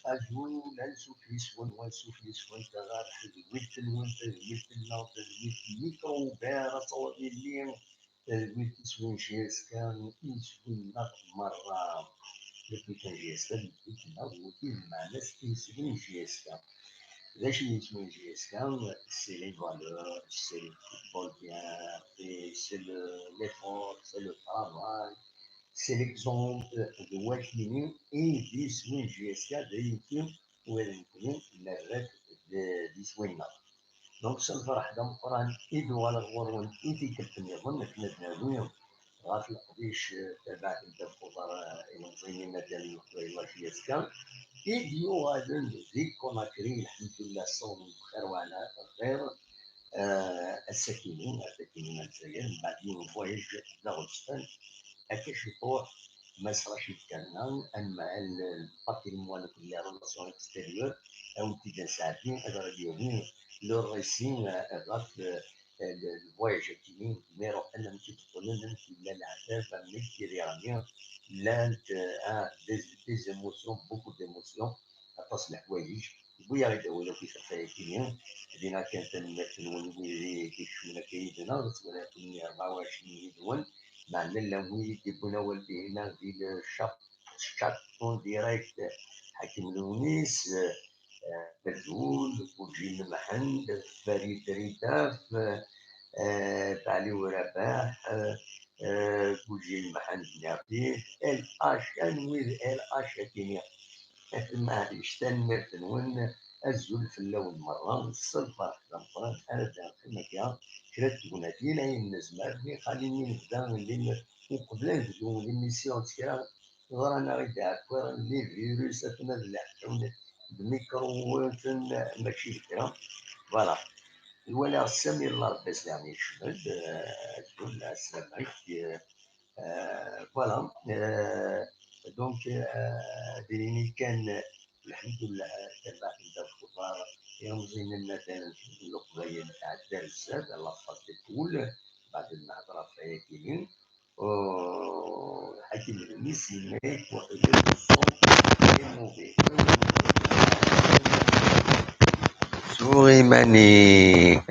أجول السوفيس والسوفيس والتغار تدويت الون تدويت النار تدويت الميكرو بارا صوتي اللي تدويت تسوين شيس كان يسوين مرة لكي كان جيس كان تدويت النار وكيل مع ناس يسوين جيس كان باش يسوين جيس كان سي لي فالور سي لو فوتبول بيان سي ليفور سي لو ترافاي c'est l'exemple de Wakini et d'Iswin GSK de YouTube où elle est la règle d'Iswin. Donc, ça me fera d'un Coran et de la Warwan et de Captain Yaman, que nous avons غاف القديش تبعت انت الخضراء المنظمين ديال الله GSK et ديو غادن ذيك كوناكري الحمد لله صوم بخير وعلى خير الساكنين الجزائر من بعد يوم فوايج داغستان أكشفوا مسرح الكنان أما الباتريمون كل ريلاسيون اكستيريور أو تيجان ساعتين هذا اليومين لو ريسين غاف الفواياج كيمين ميرو أنا مشيت تقولون نمشي لا العذاب مشي ريانيا لا ديز ايموسيون بوكو ديموسيون تصلح حوايج بويا غير ولو كي شفاي كيمين دينا كانت نمثل كيشونا كيدنا ولكن 24 يدون معنى اللوي يجيبونا والدينا في الشاتون ديريكت حكيم الونيس بزول بوجي المحند فريد ريداف تعلي ورباح بوجي المحند نعطيه الاشان ويذ الاشاتينيا معليش تنمرت نون الزول في اللون مرة الصلفة القرآن أنا داخل مكان كرات تقولاتي لا ينزمر لي خليني نبدا اللي وقبل نبدو لي ميسيون تكرا غرانا غير داك لي فيروس تنزلع بميكرووات ماشي الكرا فوالا الولا السمي الله ربي يسلمني يشمل تقول السلام عليك فوالا دونك ديريني كان الحمد لله تبعت انت الخضار يوم زين مثلا القضيه نتاع الدرس هذا لفظ تقول بعد المحاضره في كيلين حكيم الونيس يميك وحدود الصوت يموفي سوريماني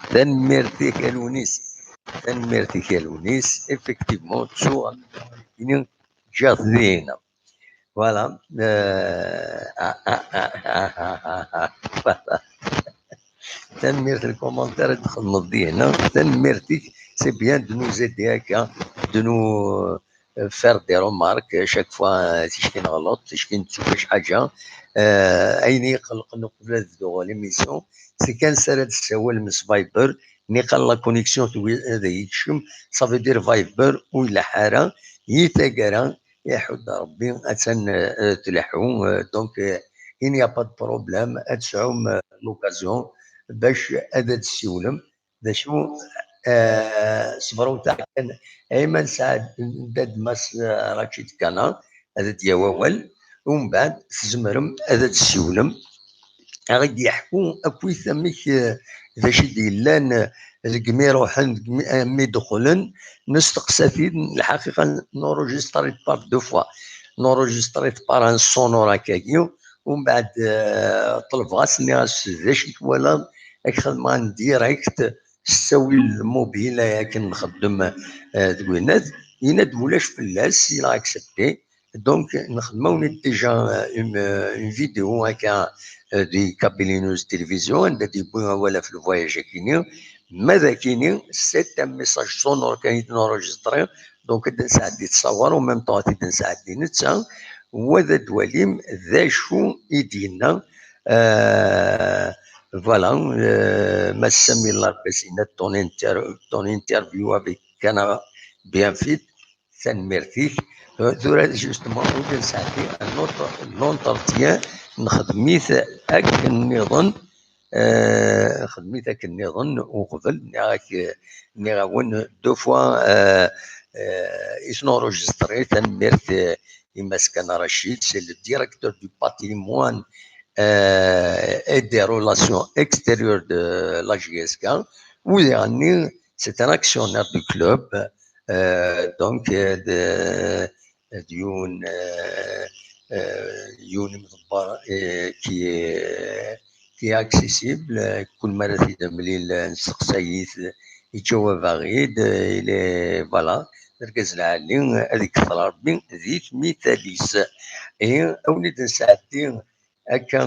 تنمرتك الونيس تنمرتك الونيس افكتيفمون تشوغ جات لينا Voilà. تنميرت الكومنتار تخدم دي هنا تنميرتك سي بيان دو نو زيدي هكا دو نو فير دي رومارك شاك فوا تشكين غلط تشكين تشوف شي حاجه اين يقلق نقبل هذو ليميسيون سي كان سرد السوال من فايبر نيقال لا كونيكسيون هذا يتشم صافي دير فايبر ولا حاره يتاكرا يحد ربي اتن تلحو دونك il n'y a pas de problème اتسعوم لوكازيون باش هذا تسولم باش صبروا تاع ايمن سعد داد ماس راشيد كانا هذا دياوال ومن بعد تزمرم هذا تسولم غادي يحكوا اكوي ثمك باش يديلان الكمي روحن مي دخلن نستقسى في الحقيقه نوروجيستريت بار دو فوا نوروجيستريت بار ان سونور هكاكيو ومن بعد طلب غاسني غاسداش ولا خدمه ديريكت تسوي الموبيل ياك نخدم تقولنات يناد ولاش فلاس يلا اكسبتي دونك نخدمو ديجا اون فيديو هكا دي كابيلينوز تلفزيون دي بوها ولا في الفواياج كيني ماذا كيني سيت ان ميساج سونور كاين نورجستري دونك نساعدي تصور وميم طون نساعدي نتا وذا دواليم ذا شو يدينا فوالا ما سمي الله بسينا ton interview avec Canada bien fit تنميرتيك ثورة جوستمون ودير ساعتي لونتروتيان نخدميت أكن نظن خدميت أكن نظن وقبل نغاون دو فوا إسنورجستري تنميرت يمسكن رشيد سي لو ديريكتور دو باتريموان et des relations extérieures de la GSK, où c'est un actionnaire du club, donc d'une qui est accessible. كل مرة تملي نسقسايت يتجاوب بعيد il est voilà نركز العالي هذيك ربي ذيك مثاليس أوليد نساعدين هكا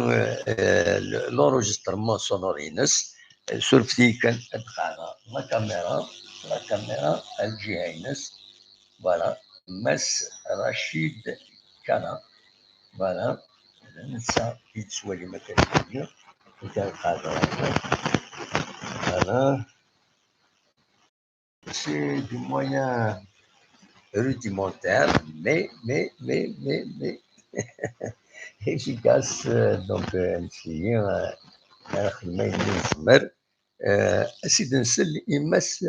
لونجسترمون سونورينس سولفتي كان ادخالا لا كاميرا الجهينس فوالا مس رشيد كان فوالا نسا يتسوالي مكان كان قادر فوالا سي دي مويان rudimentaire mais efficace. Donc نسيي خدمة نزمر أسيد نسل يمس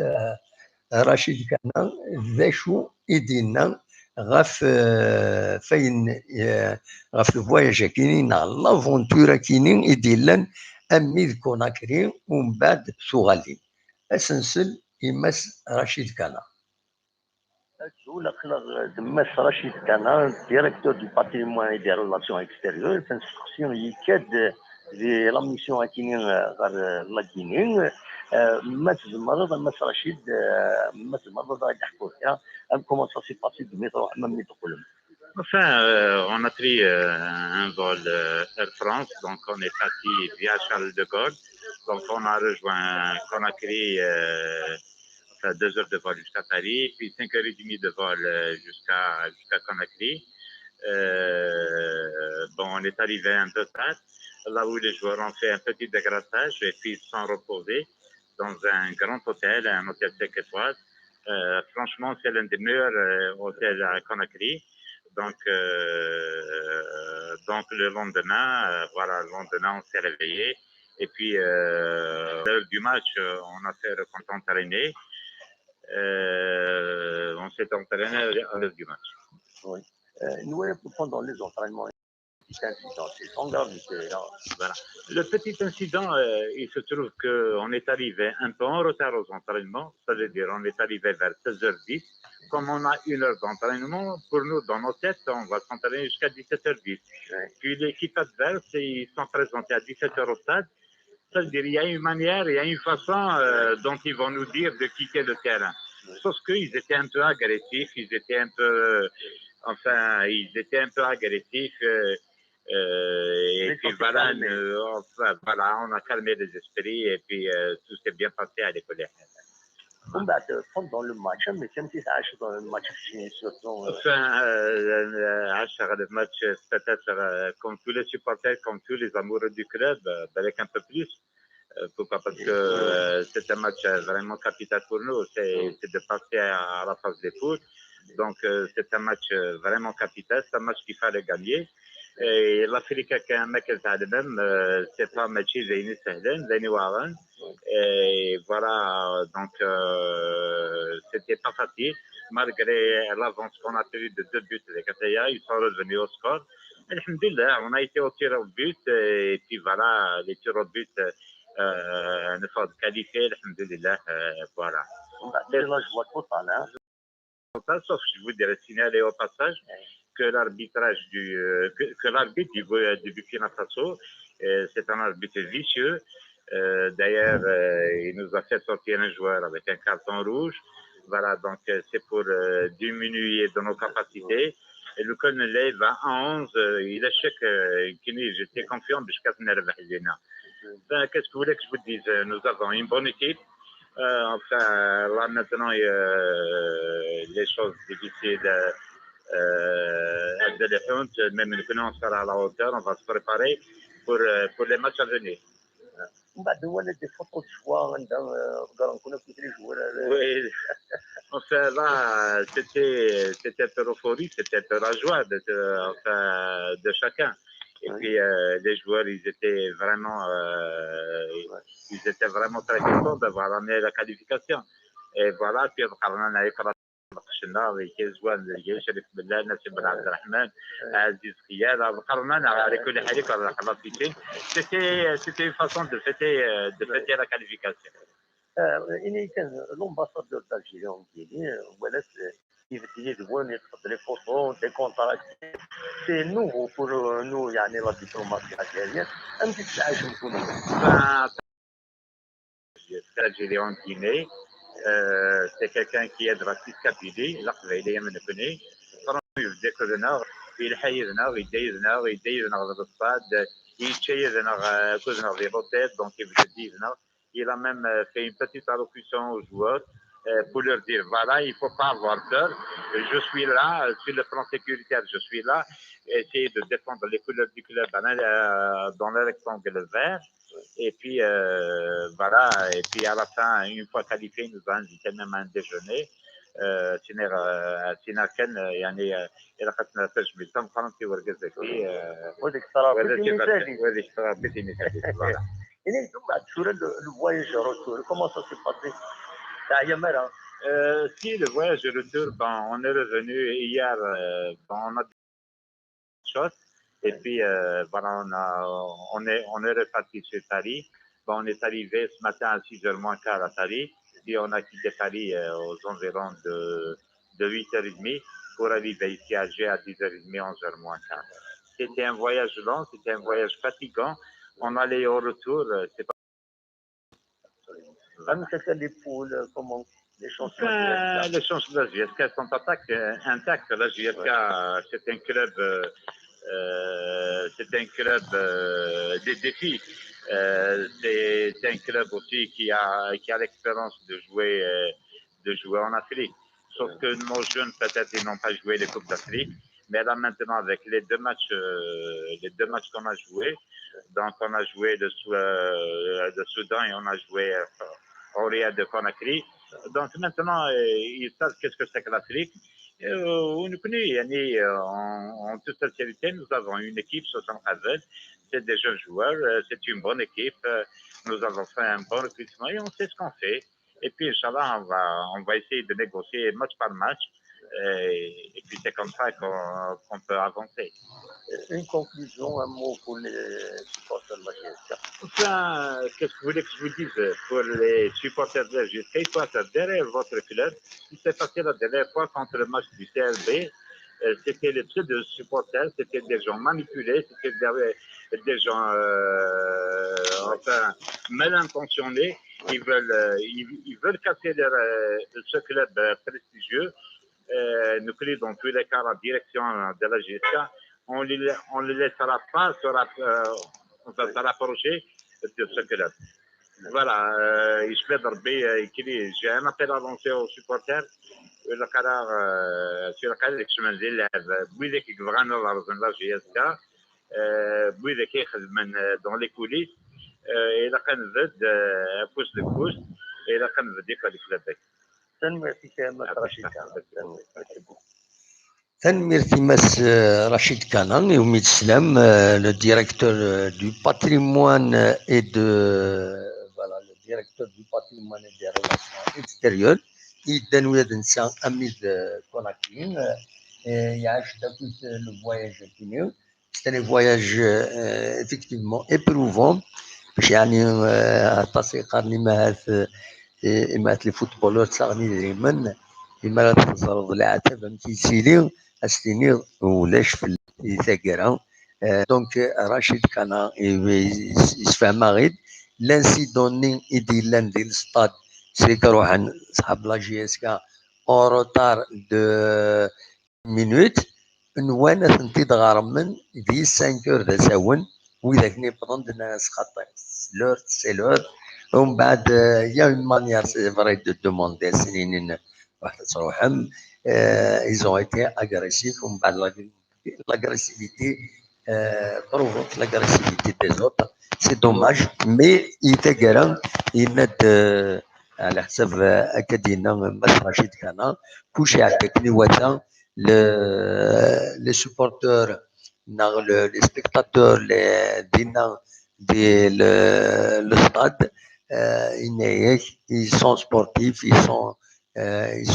رشيد كان ذا شو يدينا غاف فين غاف الفواياج كاينين لافونتورا كاينين يديلن أميد كوناكري ومن بعد سوغالين أسنسل يمس رشيد كان دمس رشيد كان ديريكتور دو باتريمون اي دي ريلاسيون اكستيريور تنسقسيون يكاد في لا ميسيون كاينين غير لا كاينين ما تزمرض مس رشيد ما تزمرض غادي يحكوا فيها كومون سا سي باسي دو ميترو حمام ميتو قلم. Enfin, on a pris un vol Air France, donc on est parti via Charles de Gaulle, donc on a rejoint Conakry, enfin 2 heures de vol jusqu'à Paris, puis 5 heures et demie de vol jusqu'à Conakry. Bon, on est arrivé un peu tard, là où les joueurs ont fait un petit dégraissage et puis ils sont reposés dans un grand hôtel, un hôtel 5 étoiles. Franchement, c'est l'un des meilleurs hôtels à Conakry. Donc le lendemain, on s'est réveillé. Et puis, l'heure du match, on a fait le compte entraîné. On s'est entraîné à l'heure du match. Oui. Nous, pendant les entraînements, c'est sans gravité. Voilà. Le petit incident, il se trouve qu'on est arrivé un peu en retard aux entraînements, c'est-à-dire on est arrivé vers 16h10. Comme on a 1 heure d'entraînement, pour nous, dans nos têtes, on va s'entraîner jusqu'à 17h10. Ouais. Puis l'équipe adverse, ils sont présentés à 17h au stade. C'est-à-dire il y a une manière, il y a une façon dont ils vont nous dire de quitter le terrain. Sauf qu'ils étaient un peu agressifs, ils étaient un peu agressifs. Et puis voilà, on a calmé les esprits et puis tout s'est bien passé à l'école. Pendant le match, mais comme si ça a dans le match surtout. Enfin, le match, peut-être comme tous les supporters, comme tous les amoureux du club, avec un peu plus. Pourquoi? Parce que c'est un match vraiment capital pour nous, c'est de passer à la phase des poules. Donc c'est un match vraiment capital, c'est un match qu'il fallait gagner. Et l'Afrique كما كتعلم c'est pas un match زين سهل زين واعر. Et voilà, donc c'était pas facile malgré l'avance qu'on a tenu de 2 buts de Kataya, ils sont revenus au score. Alhamdulillah, on a été au tir au but et puis voilà, les tirs au but ne sont qualifiés, alhamdulillah, voilà. C'est la joie totale, hein. Sauf je vous dirais signaler au passage que l'arbitre du Burkina Faso, c'est un arbitre vicieux. D'ailleurs, il nous a fait sortir un joueur avec un carton rouge. Voilà, donc c'est pour diminuer de nos capacités. Et le colonel va à 11, il a j'étais confiant jusqu'à ce. Qu'est-ce que vous voulez que je vous dise? Nous avons une bonne équipe. Enfin, là maintenant, les choses difficiles de défense, même nous, on sera à la hauteur, on va se préparer pour les matchs à venir. من بعد هو اللي دي فوتو شوا نقدر نكونوا في لي جوار. Oui, enfin là, c'était peur euphorie, c'était peur à joie enfin, de chacun. Et puis les joueurs, ils étaient vraiment très contents d'avoir amené la qualification. Et voilà, puis قررنا يقرا خشنا كيزوان ديال شريف بالله ناصر بن عبد الرحمن عزيز خيال قررنا على كل حال خلاص c'était une façon de fêter la qualification. يعني كان لومباسادور دالجيري ديالي ولات يبدي زوين يتحط لي فوتو دي كونتراكت سي نوفو بور نو يعني لا دبلوماسي الجزائريه ام تتعايش نكونوا الجزائري en Guinée c'est quelqu'un qui aide رئيس كابيلي القبيليه من بني يبدا كلنا يلحيزنا ويديزنا للصاد يتشيزنا كوزنا في l'hôtel donc يبدا il a même fait une petite allocution aux joueurs pour leur dire voilà, il ne faut pas avoir peur, je suis là, sur le plan sécuritaire, je suis là, essayer de défendre les couleurs du club dans le rectangle vert, et puis voilà, et puis à la fin, une fois qualifié, il nous a invité même à un déjeuner, سينا كان يعني الى خدنا تجميل تم فرنسي ورقزكي وهذيك صراحه بيتي مثالي يعني ثم بعد شورى الفواياج روتور كومون سا سي باسي تاع يامرا. Si le voyage de retour, on est revenu hier, on a des choses, et puis voilà, on est reparti sur Paris. On est arrivé ce matin à 6h moins quart à Paris, puis on a quitté Paris aux environs de 8h30 pour arriver ici à Alger à 10h30, 11h moins quart. C'était un voyage long, c'était un voyage fatigant. On allait au retour, c'est pas... les poules, comment les chances de la JSK sont intactes. La JSK, c'est un club des défis. C'est un club aussi qui a l'expérience de jouer en Afrique. Sauf que nos jeunes, peut-être, ils n'ont pas joué les Coupes d'Afrique. Mais là, maintenant, avec les deux matchs qu'on a joués, donc on a joué le Soudan et on a joué au Riyad de Conakry. Donc maintenant, ils savent qu'est-ce que c'est que l'Afrique. En toute sincérité, nous avons une équipe 73, c'est des jeunes joueurs, c'est une bonne équipe. Nous avons fait un bon recrutement et on sait ce qu'on fait. Et puis, Inch'Allah, on va essayer de négocier match par match. Et puis, c'est comme ça qu'on peut avancer. Une conclusion, un mot pour les supporters de la GSK. Enfin, qu'est-ce que vous voulez que je vous dise pour les supporters de la GSK? Il faut être derrière votre club. Il s'est passé la dernière fois contre le match du CRB. C'était les pseudo-supporters, c'était des gens manipulés, c'était des gens enfin, mal intentionnés. Ils veulent casser ce club prestigieux. Nous créons dans tous les cas la direction de la GSK. On ne les laissera pas se rapprocher de ce club. Voilà, j'ai un appel à lancer aux supporters. sur القرار يكشمل ديال اللعب بويذا كيبغانا لارزن لا جي اس كا بويذا كيخدم دون لي كوليس الى كنزد بوست دو بوست الى كنزد يكا ديك لاباك تنمير تيماس رشيد كانان يوم السلام le directeur du patrimoine et le directeur du patrimoine et des relations extérieures يدان ولاد نساء أميز كوناكرين يعيش داكوت le voyage كينيو c'est un voyage effectivement éprouvant باش يعني تصيقرني مات لي فوتبولور تصاغني ديما لما تزرد العتبه متيسيلي استيني ولاش في الثقره دونك رشيد كان يسفهم غير لانسيدوني يدير لان ديال الستاد سيكروح صحاب لا جي اس كا اون روتار دو مينوت نوانا ثنتي دغارمن دي 5 اور دا ساون وإذا كني بضن الناس خاطر لور سي لور ومن بعد il y a une manière c'est vrai de demander سنين واحد تروحهم ils ont été agressifs ومن بعد l'agressivité provoque l'agressivité des autres c'est dommage mais يتقرا يند على حسب اكادينا مثلا شي كان كلشي عندك نواتا لي سوبورتور les spectateurs le stade ils sont sportifs ils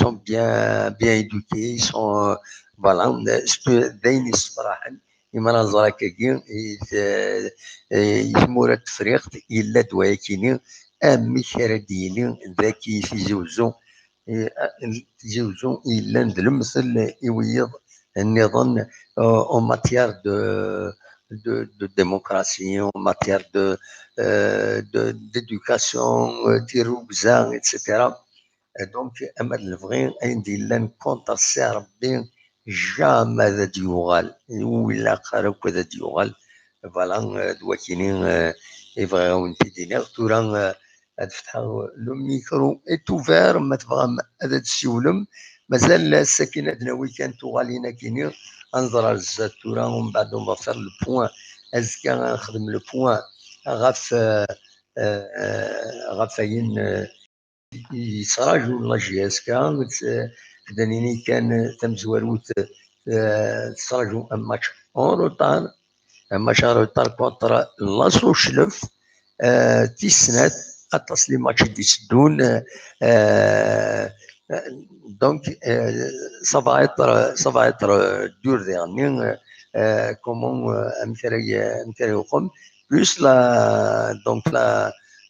sont bien éduqués ils sont voilà داين الصراحه إما نظرك كي يسمور التفريق إلا دوايكيني أمي كرديني ذاكي في زوزو زوزو إلا ندلمثل إويض النظام en matière de démocratie, en matière d'éducation, etc. Et donc, Ahmed Levrin a dit l'un contre Serbien jamais ذا ديوغال ولا قارك ذا ديوغال فوالا دواكيني يبغيو تيدينيغ تورا تفتحوا لو ميكرو اي توفير ما تبغى هذا تسولم مازال الساكنه دناوي كانت توغالينا كيني انظر الزاد تورا ومن بعد on va faire le point ازكا غنخدم لو بوان غاف غافاين يصراجو لا جي اس كا دانيني كان تمزوروت تصراجو ان ماتش اون روتار ان ماتش روتار كونتر لاسو شلف تيسنات اطلس لي ماتش ديسدون دونك ça va être dur dernier comment امثال يقوم plus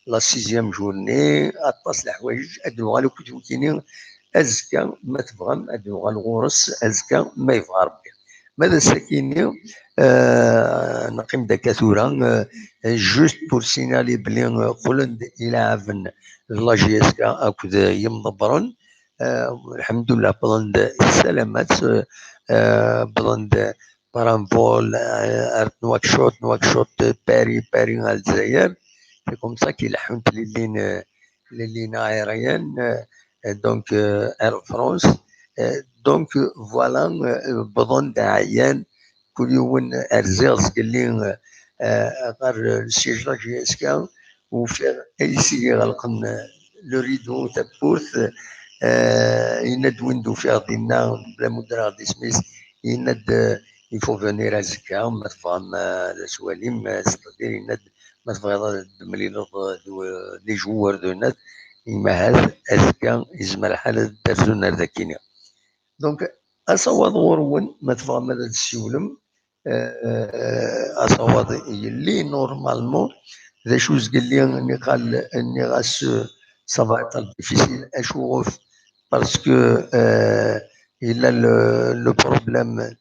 la sixième journée اطلس الحوايج ادو غالو كنت كيني ازكى ما تبغى ادو غالغورس ازكى ما يبغى ربي ماذا ساكيني نقيم دكاتورة جوست بور سينالي بلي بولند يلعبن لا جي اس كا اكد يمضبرن الحمد لله بولند سلامات بولند بارامبول نواكشوط باري على الجزائر سي كوم سا كيلحون لين عيريان دونك اير فرانس دونك فوالا بولند عيان كل يوم ارزاز قال لي غير السيجا جي اس كا وفي ايسي غلقن لو ريدو تاع بورث يند ويندو في غدينا بلا مدرا غدي سميس يند يفو فونير ازكا ما تفهم السواليم ستادير يند ما تبغي ملي لي جوار دو نت يما هذا ازكا يزمر الحال دارزونا ذاكينيا دونك اصوات غورون ما تفهم هذا السيولم اصوات اللي نورمالمون ذا شوز قال لي اني غاس سافا ايتر ديفيسيل اشوف باسكو الا لو بروبليم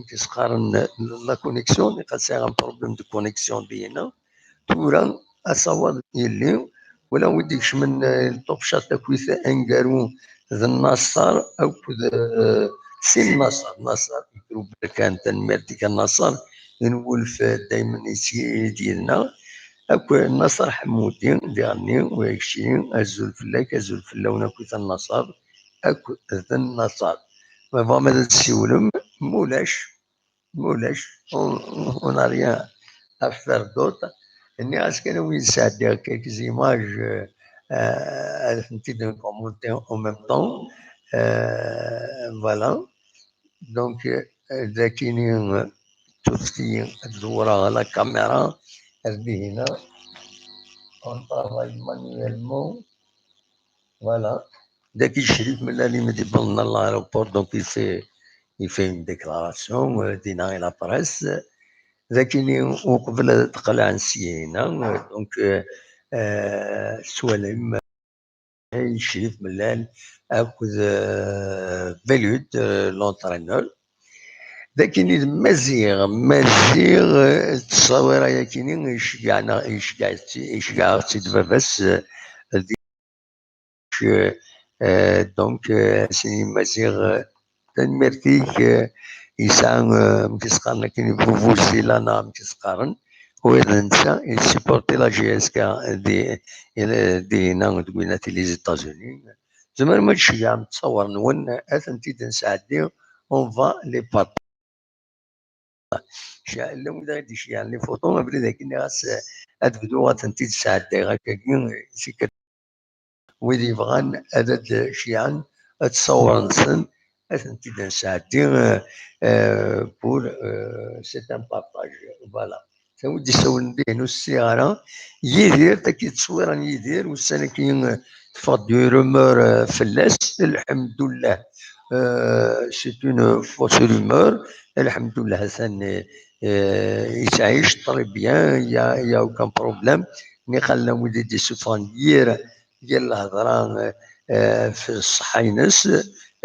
كيس قارن لا كونيكسيون قد سي ان بروبليم دو كونيكسيون بينا تورا اصوات اللي ولا وديكش من الطوب شات كويث انقارو ذا النصر او سي النصر يكتب كان تنميرتي كان النصر نولف دائما ديالنا اكو النصر حمودي ديالني ويكشي ازول فلاك ازول فلاونا كويث النصر اكو ذا النصر فما هذا السيولم مولاش on n'a rien à faire d'autre اني عسكري وين ساعدي كيك زيماج فهمتي دو كومونتي او ميم طون فوالا دونك ذاكيني تفتي تدور على الكاميرا هذه هنا اون طافاي مانيويلمون فوالا ذاك الشريف من اللي مدي بلنا لايروبور دونك يفي une déclaration دينا لا بريس ذاكيني وقبل تقلع نسينا دونك سوالم الشريف ملال اكد بلود لونترينور ذاكيني مزيغ التصاوير ياكيني يشجع سيد باباس دونك سيني مزيغ تنمرتيك يسعى مكيسقارن كاين بروفوزي لنا مكيسقارن وإذا نسى يسيبورتي لا جي اس كا دي هنا تقولنا لي زيتازوني زعما ما تشيع متصور نون اثنتي نسعدي اون فا لي بارت شاء الله ولا غادي شيع لي فوتو ما بلي ذاك الناس ادفدو اثنتي تسعدي هكاك سي ويلي يبغان هذا شيعا تصور نسن اثنتي نسعدي بور سي ان بارطاج فوالا ودي سولن به نو السيارة يدير تاكي تصوير يدير والسنة كي تفض دو رومور فلاس الحمد لله سي اون فوس رومور الحمد لله ثاني يتعيش طري بيان يا اوكان بروبليم ني خلا ودي دي سوفانيير ديال الهضرة في الصحة ينس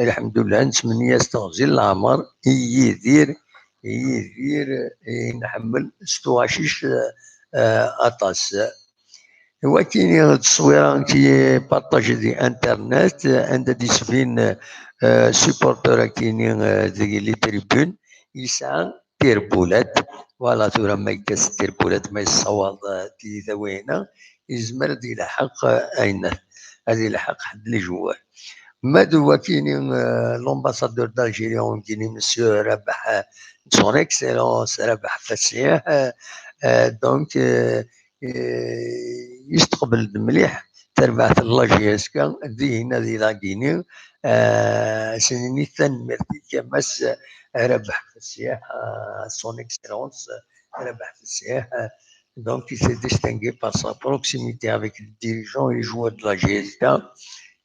الحمد لله نتمنى يستغزي العمر يدير نحمل ستواشيش اطاس هو كاين التصويره كي بارطاجي دي انترنت عند دي سفين سيبورتور كاينين دي لي تريبون يسعى تيربولات فوالا ثورة ما يكاس تيربولات ما يصوض تي ذوينا يزمر دي الحق اين هذه الحق حد لي جوال ما دوا كاينين لومباسادور دالجيريا كاينين مسيو ربح سون اكسيلونس ربح فسيح دونك يستقبل مليح تربعت الله جيسكا ذي هنا ذي لاكيني سنيني ثان مرتي كمس ربح فسيح سون اكسيلونس ربح فسيح donc il s'est distingué par sa proximité avec les dirigeants et les joueurs de la GSK.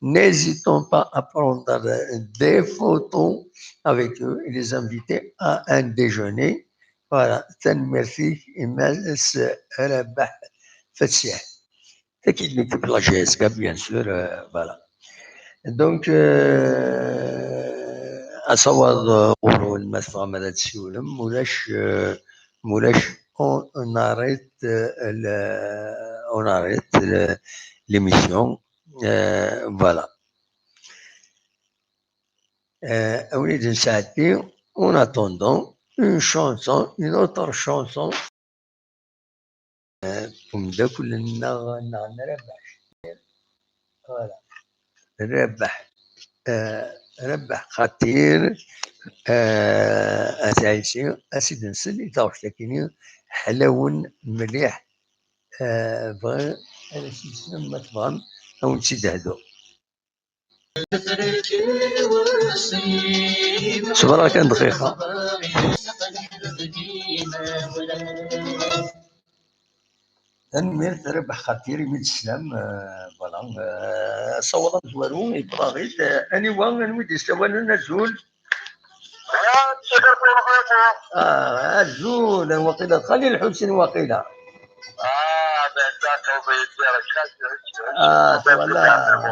N'hésitons pas à prendre des photos avec eux et les inviter à un déjeuner. Voilà, merci. Imas Rabah Fatsiah. C'est qui l'équipe de la GSK, bien sûr. Voilà. Donc, أصور قولوا المسرح ماذا تسولم مولاش on arrête l'émission. Voilà. أريد نساعدني en attendant une chanson, une autre chanson. ومدا كلنا نربح. Voilà. ربح خطير أتعيشي أسيد نسلي تعرف لكن حلاون مليح بغا أنا سيسلم ما تبغى أو نسيد هذو صبر كان دقيقة تنمير تربح خطير يمد السلام فوالا صولا زوارو إبراغيت أني وان نويد يستوالو نزول الزول وقيلة خلي الحسين وقيلة والله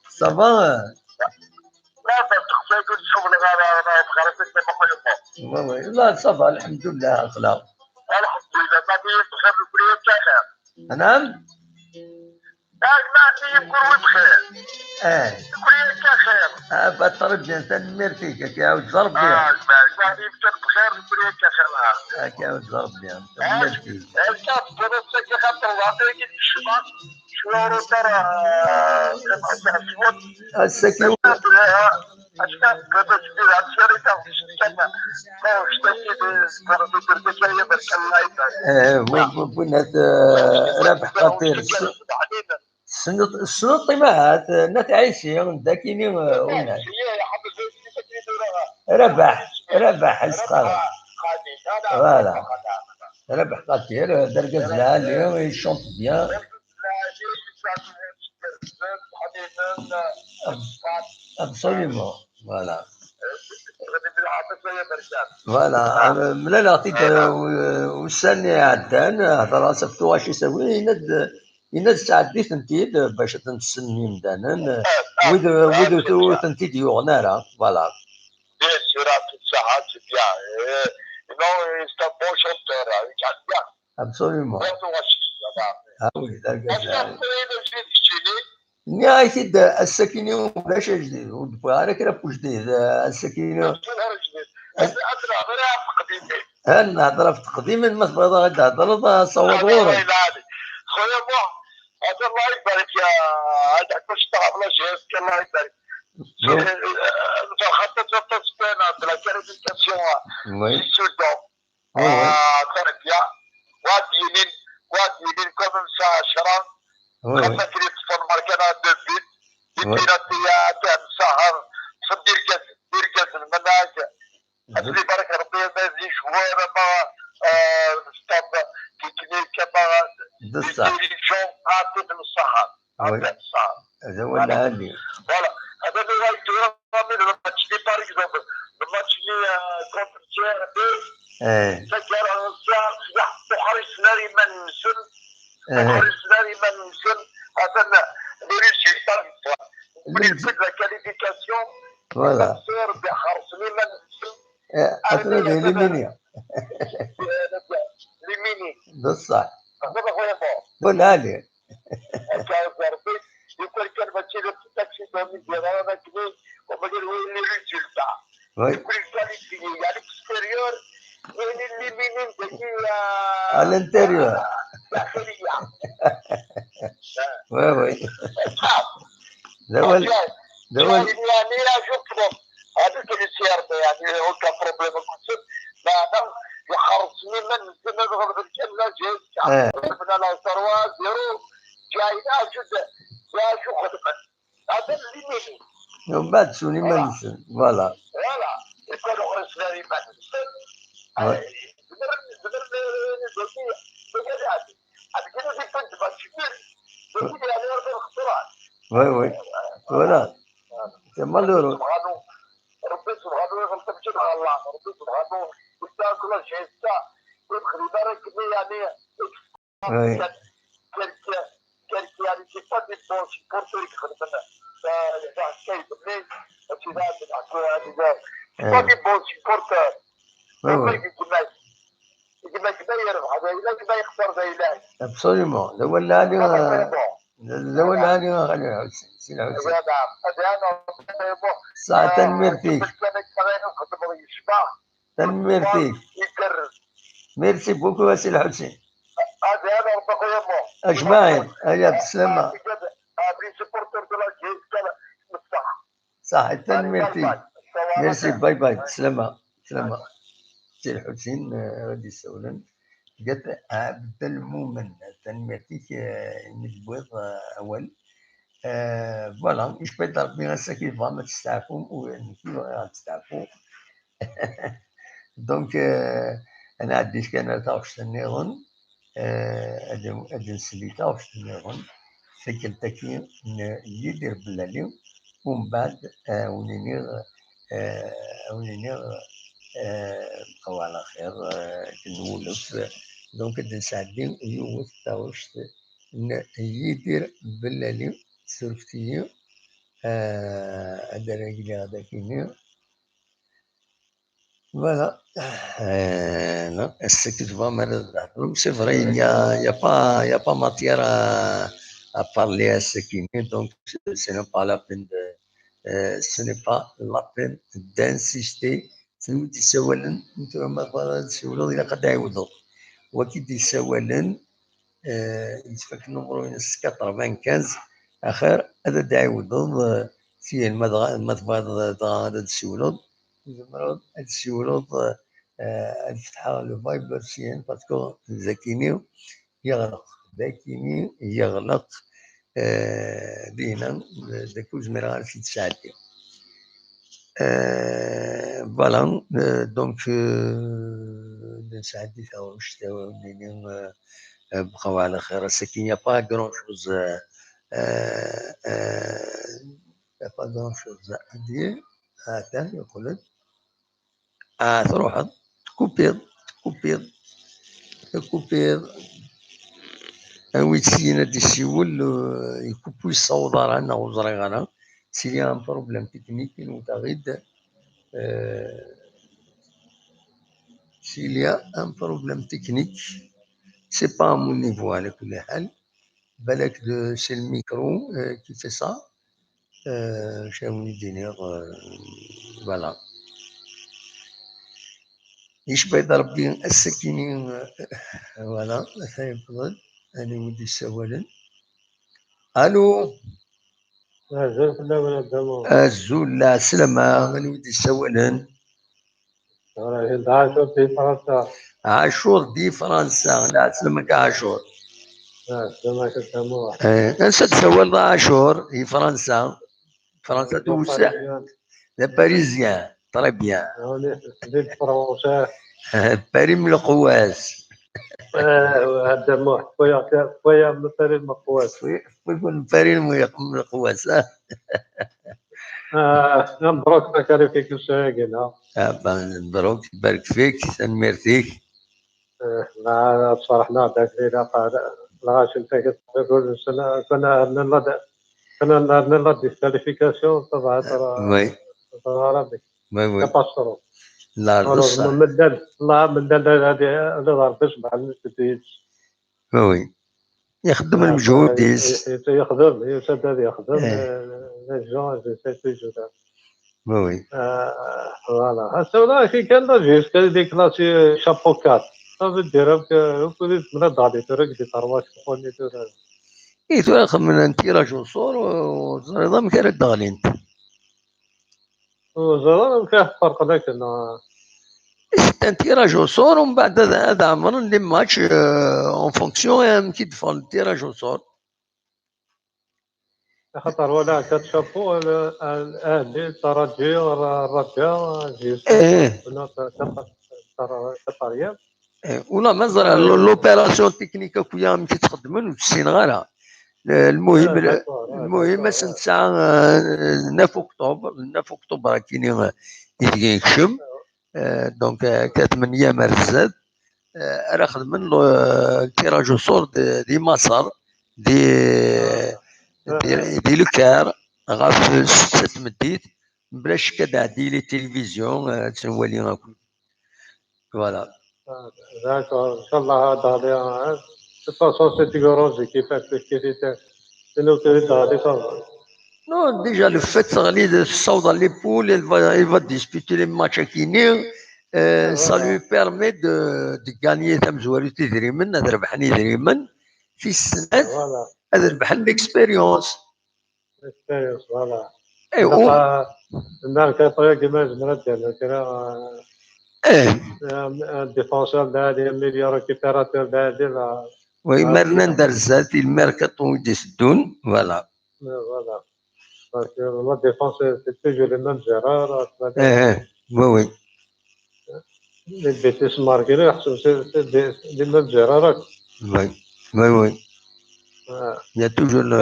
صباح لا صباح الحمد لله أخلاق نعم بطرب بيان تنمير فيك كي عاود ضرب بيان كي عاود ضرب بيان تنمير فيك السكيو بنات ربح خطير السنط مات نتعيشي داكيني وين ربح الصغار فوالا ربح خطير درجة اليوم يشونط بيان absolument voilà فوالا ملي عطيت وساني عدان هضر صفتو واش يسوي يناد تعدي تنتيد باش تنسني مدانا ويدو تنتيد يغنارا فوالا bien sûr ساعات bien non c'est un bon chanteur il chante bien absolument ah oui d'accord نهاية السكينة ولاش جديد ودبا راه كرا جديد السكينة نهضر في تقديم المسبوضة غادي نهضر صوت غورك. خويا مو هذا الله يبارك يا هذاك باش تعرف لا جهازك الله يبارك. خاطر تصبينا بلا كاليفيكاسيون في السودان. très bien. واد يمين كوم سا شران. خاطر كريت فون ماركانا دو بيت. البيراتية تاع السهر في دير كاس المناج. اللي بارك ربي ما يزيدش شويه ما ستاب كي كما ديريكسيون عاطف الصحة عاطف الصحة هذا هو العالي فوالا هذا اللي غايدير من الماتش دي باغ اكزومبل الماتش اللي كونتر تشير بي سكر الساعة حريص ناري من نسل حريص ناري من نسل هذا لي ريزولتا اللي يفيد لا كاليفيكاسيون فوالا تصير بحرص لي من نسل أتريد ليمينيا ليميني بصح هذا خويا بو والعالي يقول كان ماشي تاكسي دومي ديال انا كبير وما قال وين لي ريزولتا يقول كاليتي يعني اكستيريور وين ليميني داكي الانتيريور داخليه وي وي دول يعني لا شوف هذا كل سيارته يعني هو كان بروبليم كنت لا يخرجني من السنة غير الجنة جيت من الأسرة زيرو جاينا جد يا شو خدمة هذا اللي مني يوم بعد شو لي منسن فوالا يكون أرسل لي منسن زمر نزوجي بجد هذا كده في كنت بشكل زوجي يعني أرض الاختراع وي ولا تمالورو ربي سبحانه وتعالى تمشي مع الله ربي سبحانه وتعالى كل شيء سا يدخل يبارك لي يعني كان يعني سي با دي بون سيبورتور يدخل لنا تاع الشيء بني الشباب تاع هذا با دي بون سيبورتور يجي كما يربح هذا الا كما يخسر ذا اله ابسوليومون لو ولا لو ولا غادي سي الحسين ساعة تنميرتيك تنميرتيك ميرسي بوكو سي الحسين اجمعين هيا بالسلامة صح تنميرتيك ميرسي باي بالسلامة سي الحسين غادي يسولن قالت عبد المؤمن تنميرتيك مجبوط اول فوالا اش بغيت ربي غير كيف ما تستعفوا وكيف غتستعفوا دونك انا عنديش كان تاوش النيرون هاد نسلي تاوش النيرون فكرتكي يدير بلالي ومن بعد ونينير بقاو على خير كنولف دونك نساعدين يوث تاوش يدير بلالي سرفتي هذا راجل هذا كيني فوالا non c'est que tu vois malheureusement c'est vrai il y a pas matière à parler à ce qui est donc ce n'est pas la peine de ce n'est pas la peine d'insister تنوت يسولن نتوما ما تسولوا الا قد يعوضوا وكي يسولن يتفك النمرو 95 اخر هذا دايوض فيه المذبض هذا تسولد زمرود تسولد الفتحة لو فايبر سين باسكو زاكيني يغلق ذاكيني يغلق دينا داكو زميران في تساعدي فوالا دونك نساعدي تاوش تاونيني بقاو على خير ساكن يا با غران شوز يا با غران شوز ادير هاكا يقول تروح تكوبيض ويتسينا دي سيول يكوبو يصوض رانا وزري غانا سي ان بروبليم تكنيك وتغيد s'il y a un problème technique, c'est pas à mon niveau à كل حال بالك c'est le micro qui fait ça شاوني دينير voilà يشبه ربي السكيني. فوالا يفضل أنا ودي سوالا. ألو الزول لا سلامة أنا ودي سوالا. عاشور في فرنسا. عاشور دي فرنسا. لا سلامك عاشور. سلامك الدموع. أنسى تسول عاشور في فرنسا. فرنسا توسع. لا باريزيان طري بيان. دي فرنسا. باري من القواس. الدموع خويا من باري من القواس. ويقول باري من القواس. مبروك بكاري فيك الشاقين. مبروك يبارك فيك تنمير فيك. لا صرحنا داك لينا قال لا شنو تقول كنا نلا ديسكاليفيكاسيون طبعا وي ربي وي كباشرو لا صح من دل هذه ضربش مع الناس وي يخدم المجهود يخدم يسدد يخدم الجون سيتي وي فوالا هسه والله كان لاجيس كان ديك كلاسي شابو كات صافي ديرها كنت من الضادي ترك دي ترواش كوني ترى اي تاخذ من انتيراج وصور ونظام كان الدغلين وزرا كان فرق ذاك انه انتيراج وصور ومن بعد هذا عمر لي ماتش اون فونكسيون كي دفع التيراج وصور خاطر ولا كات شابو الاهلي الترجي الرجاء جيس كطريان ولا مازال لوبيراسيون تكنيك كويا مشي تخدمن وتسينغالا. المهم ساعة 9 أكتوبر 9 أكتوبر كاين يكشم. دونك 8 مارس زاد راه خدمن التيراج وصور دي مصر دي لوكار غاف 6 مديت بلاش كدا دي لي تلفزيون تنولي فوالا. داكور ان شاء الله هذا de toute façon c'est تيغوروزي كيفاش شنو تريد هذه Non, déjà le fait de sauter l'épaule, il va disputer les matchs à Kini, ça lui permet de gagner تمزوريتي دريمن هذا ربحني دريمن في السنة هذا ربح الاكسبيريونس. اكسبيريونس فوالا. ايوا الناس كيطيق كيما زمرت ديفونسور دادي ميليو ريكيبيراتور دادي وي مرنندر زاد الميركاتو يدسدون فوالا. فوالا parce que la défense c'est toujours les mêmes erreurs. Oui, oui. Les bêtises marquées, c'est les mêmes erreurs. Oui, oui, oui. Il y a toujours le.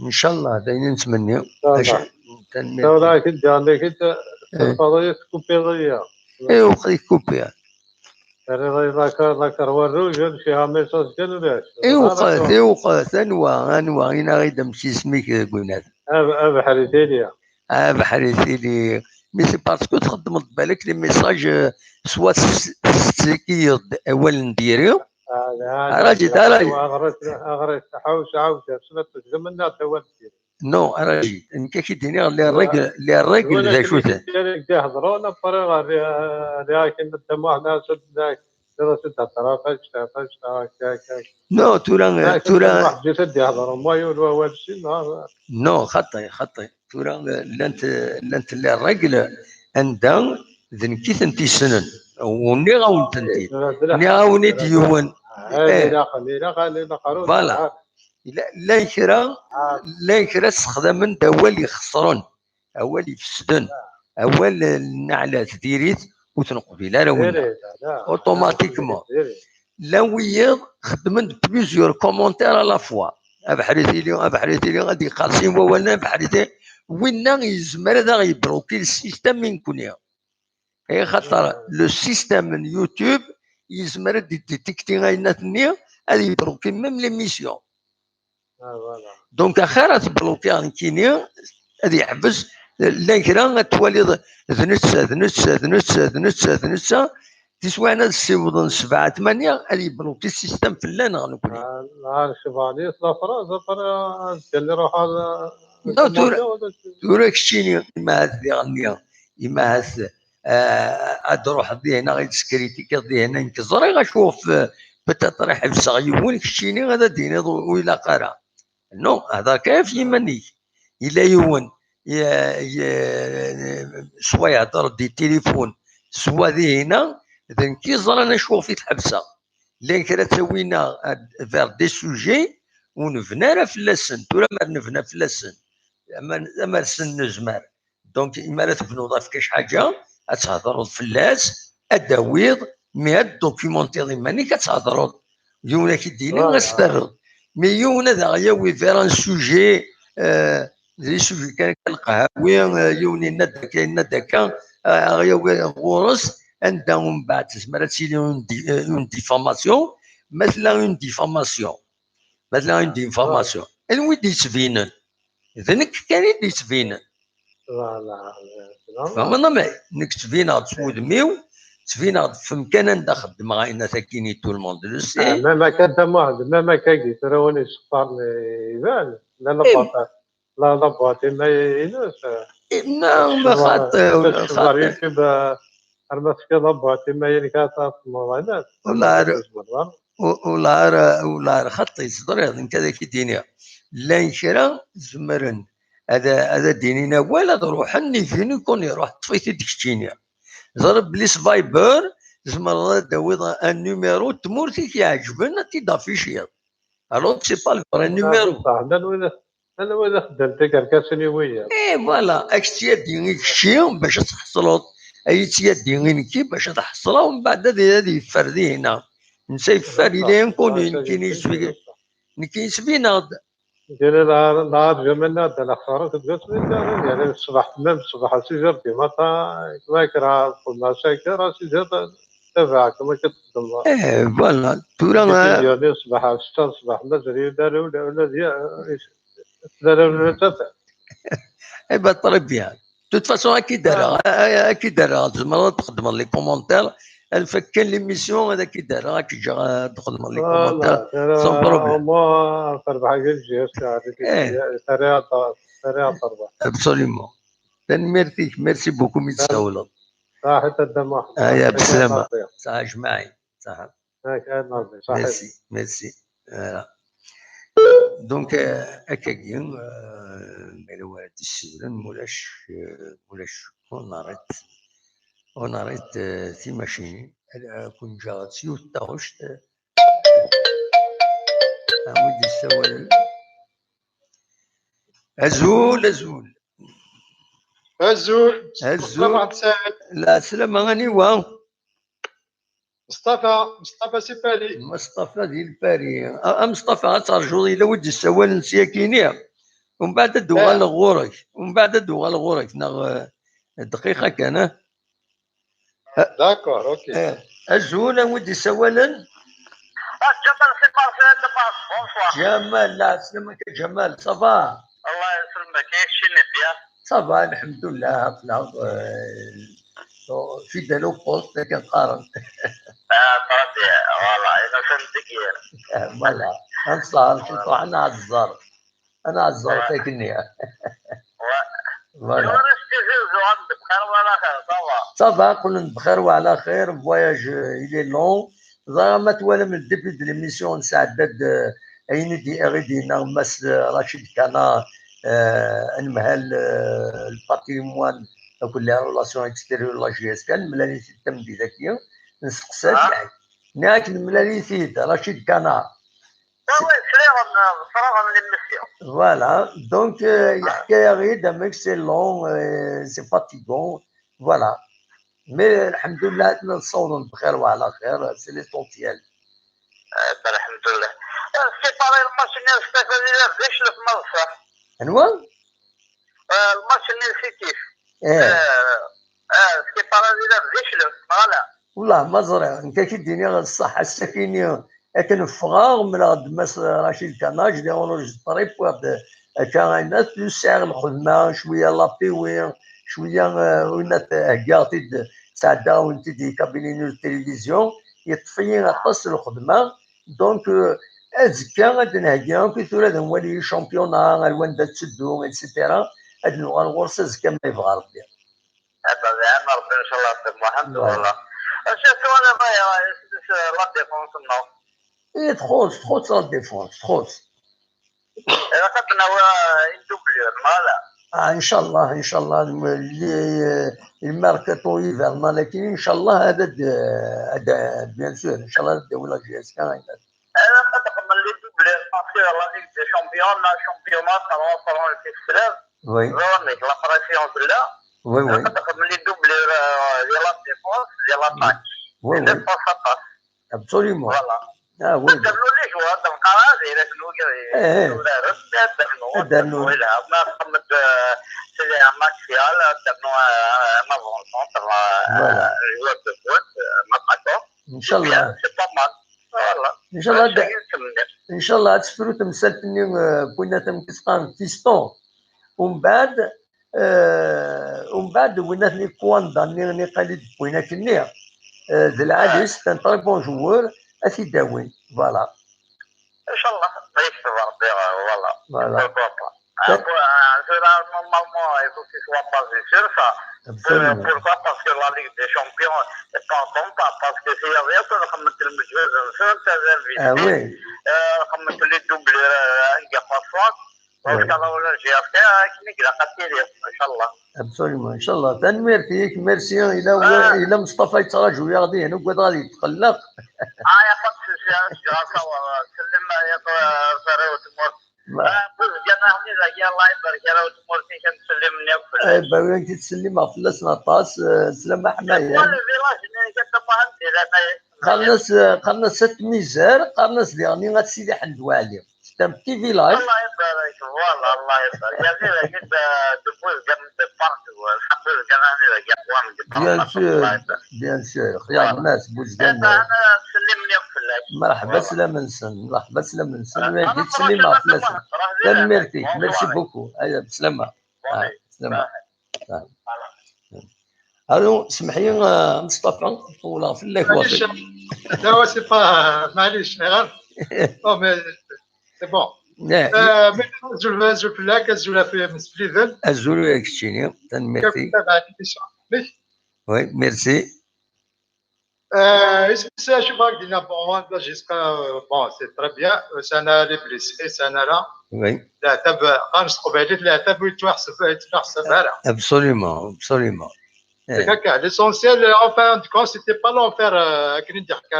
Inch'Allah, دايما نتمنى. والله كنت عندك انت الفضائية تكوبي ايوا خلي كوبيها. ذكر والروج فيها ميساج كانوا لاش. ايوا انواع انا غير نمشي سميك قلنا. بحري ثانية. بحري ثانية. مي سي باسكو تخدم بالك لي ميساج سوا ستيكي اول نديرو. راجل اغريت حوش عاود شنو تخدم لنا اول ندير. نو راجل انك كي ديني الراجل ذا شو ذا. يهضروا انا بطريقه لكن الدموع ناس نو تورا واحد جسد يهضر ما يقولوا والو شيء نو خطي تورا لانت الراجل عندها ذنكيت انت سنن وني غاون تنتي ني غاوني ديوان فوالا لا يكرا استخدام دول يخسرون اول يفسدون اول النعلات ديريت وتنقبي لا ولا اوتوماتيكمون لا ويض خدمت بليزيور كومونتير على فوا بحريتي اليوم غادي قاسم ولا بحريتي وين يزمر هذا يبروكي السيستم من كونيا اي خاطر لو سيستم من يوتيوب يزمر ديتيكتي غايناتني هذا يبروكي ميم لي ميسيون. دونك اخر تبلوكي عن كينيا هذا يحبس لا كرا توالي ذنتسا تسوى انا السيوضن 7 8 اللي بلوكي السيستم في اللان غنقول لا الشباني صلا فرا اللي روح هذا تورا كشيني ما هذا غنيا ما هذا أروح دي هنا غير سكريتيكي دي هنا نكزري غنشوف بتاتا حبسة يون كشيني غادا ديني ويلا قرا نو هذا كيف يمني إلا يون سوا يهضر دي تليفون سوا دي هنا إذا كيزر أنا نشوف في الحبسة لين كرا تسوينا فير دي سوجي ونفنا راه فلاسن تورا ما نفنا فلاسن أما سن نزمر دونك إما لا تبنو ضاف كاش حاجة أتهضروا فلاس أداويض مي الدوكيومونتيغ ماني كتهضروا يونا كيديني غاستغرب مي يونا ذا غياوي فير ان سوجي زي سوجي كان القهاوي يوني ندا كاين ندا كان غياوي غورس عندها من بعد تسمى تسيلي اون ديفاماسيون مثلا اون ديفاماسيون الويد يتبينن إذا كان يتبينن فهمنا ما نك تبينا تسود ميو تبينا في مكان نخدم غاينا ثاكيني تو الموند لو سي ما كان ما كاين تراوني سبار يبان لا لا باطي ما ينوس ما خاطر يوتيوب المسكين باطي ما ينكاتا في الموضوعات ولا خطي صدري كذا كي دينيا لا نشرا زمرن هذا دينينا ولا تروح اني فين يكون يروح طفيتي ديك الشينيا ضرب لي سفايبر زمر داويض ان نيميرو تمورتي كيعجبنا تي دافيشيا الوغ سي با لو نيميرو انا ولا خدمت كركاسني ويا فوالا اكستيا ديني كشي باش تحصلوا اي تيا ديني كي باش تحصلوا ومن بعد هذه فردي هنا نسي فري لين نكون كاين سبينا ديال نهار جمالنا ديال الاخرى تبقى يعني الصباح تمام الصباح سيجر ديما ما كرا كل شيء راه سيجر تبعك ما كتخدم فوالا تورا ديالي الصباح 6 الصباح مزري داروا ولا داروا تفع ايوا طريب بها توت فاسون اكيد دارها تزمر تخدم لي كومونتير الفكان ليميسيون هذا كي دار كي جا تخدم لي كومونتير سون بروبليم ما تربح الجهاز تاعك سريع تربح ابسوليومون ميرسي بوكو ميتساولا حتى الدماغ يا بسلامة صح جماعي صح ميرسي دونك هكاكيا مالوالد السولان مولاش on arrête ces machines كون جات سيوت تاوشت عمود السوال أزول لا سلام غني وان مصطفى سيبالي مصطفى ديال الباري مصطفى ترجو الى ود السوال نسياكينيا ومن بعد دوغا لغورك دقيقه كان داكور اوكي الزول ودي سوالا جمال سي بونسوار جمال لا سلمك جمال صباح الله يسلمك كيف شنو فيها صباح الحمد لله في دلو بوست كنقارن طرابي والله انا فهمتك والله انصار شوف انا عزار تاكلني فوالا بخير وعلى خير صافا قلنا بخير وعلى خير فواياج الي لون زعما توالى من الديبي دو ليميسيون سعداد اين دي اغيدينا مس رشيد كانا المهال الباتريموان كل ريلاسيون اكستيريور لا جي اس كان ملالي تم دي ذاكيه نسقسات يعني ناك الملالي سيد رشيد كانا Voilà, donc يحكي غير دمك سي لون سي فاتيغون فوالا مي الحمد لله نصون بخير وعلى خير سي ليسونسيال الحمد لله سيباري الماتش اللي استفاد باش في مصر انوا الماتش اللي نسيتيه سيباري باش فوالا والله ما زرع انت كي الدنيا الصحه السكينه لكن فغار من غد مس رشيد كناج ديالو الطريق واحد كان الناس يسعر الخدمه شويه لابي شويه وين هكاطي ساعده وانت دي كابيني التلفزيون يطفي غطس الخدمه دونك ازكى غادي نهجيهم كي تولى هو لي شامبيونا الوان دا تسدو اكسيتيرا هاد الغرس ازكى ما يبغى ربي زعما ربي ان شاء الله يعطيك الحمد والله. شفتوا انا لا ديفونس نو. ايه تخوص لا ديفونس تخوص. قدنا هو دوبلير مالا. ان شاء الله ان شاء الله الميركاتو يفرنا، لكن ان شاء الله هذا بيان سور ان شاء الله الدوله جي اس كان انا كنتقبل لي دوبلير باسكو لا ليغ دي شامبيونات كنوصلوا للفيكسلاب. وي زونيك لا بريسيون لا. وي وي كنتقبل لي دوبلير ديال لا ديفونس ديال لاطاك. وي وي ابسوليومون. فوالا وي درنا لي جو هذا القرار الى شنو درنا ما محمد سيدي ماكسيال درنا ما فونسون الجوار دو فوت ما قطو ان شاء الله سي با مال فوالا ان شاء الله ان شاء الله تسفروا تمثلتني كنا تمكسقان فيستون ومن بعد ولاتني كواندا ني قليل بوينا كني ذي العادس كان طري بون جوور اثي داوين فوالا ان شاء الله يكتب ربي فوالا normalement il faut qu'il soit basé sur ça. Pourquoi? Parce que la Ligue des Champions n'est pas comptable. Parce que s'il y avait que les doublés, il n'y a pas de fois. Donc, le GFK, il a capté, Inch'Allah. Absolument, Inch'Allah. تنمير فيك ميرسي إلى مصطفى يتراجع ويغدي هنا وقعد غادي يتقلق. يا قد جلسة سلم يا فاروت مور. بس جناحني زكي الله يبارك يا روت مور فيك تسلمني وكل. أي باوي أنت تسلم أفلسنا طاس سلام حماية. قرنا 6 ميزار قرنا سديغني غتسيدي حند والي. C'est un petit village. الله يبارك والله الله يبارك يا زين قد دبوز جنب البارك والحمد Bien sûr, bien sûr. خيار الناس بوزدان. أنا سلمني وكل. مرحبا سلام نسن مرحبا سلام نسن وياك تسلم أفلسنا. تنميرتي ميرسي بوكو. أيوا بسلامة. بسلامة. الو اسمح لي مصطفى ولا في الله معليش لا سي با معليش غير سي بون زول فلاك زول في مسفليفل الزول ياك شتيني تنميرتي وي ميرسي شوف هاك دينا بون جيسكا بون سي تري بيان سنه لي بليسي سنه لا وي لا تبع قنص قبيله لا تبع يتحسب هذا ابسوليومون ابسوليومون l'essentiel en fin de compte c'était pas l'enfer كني نحكي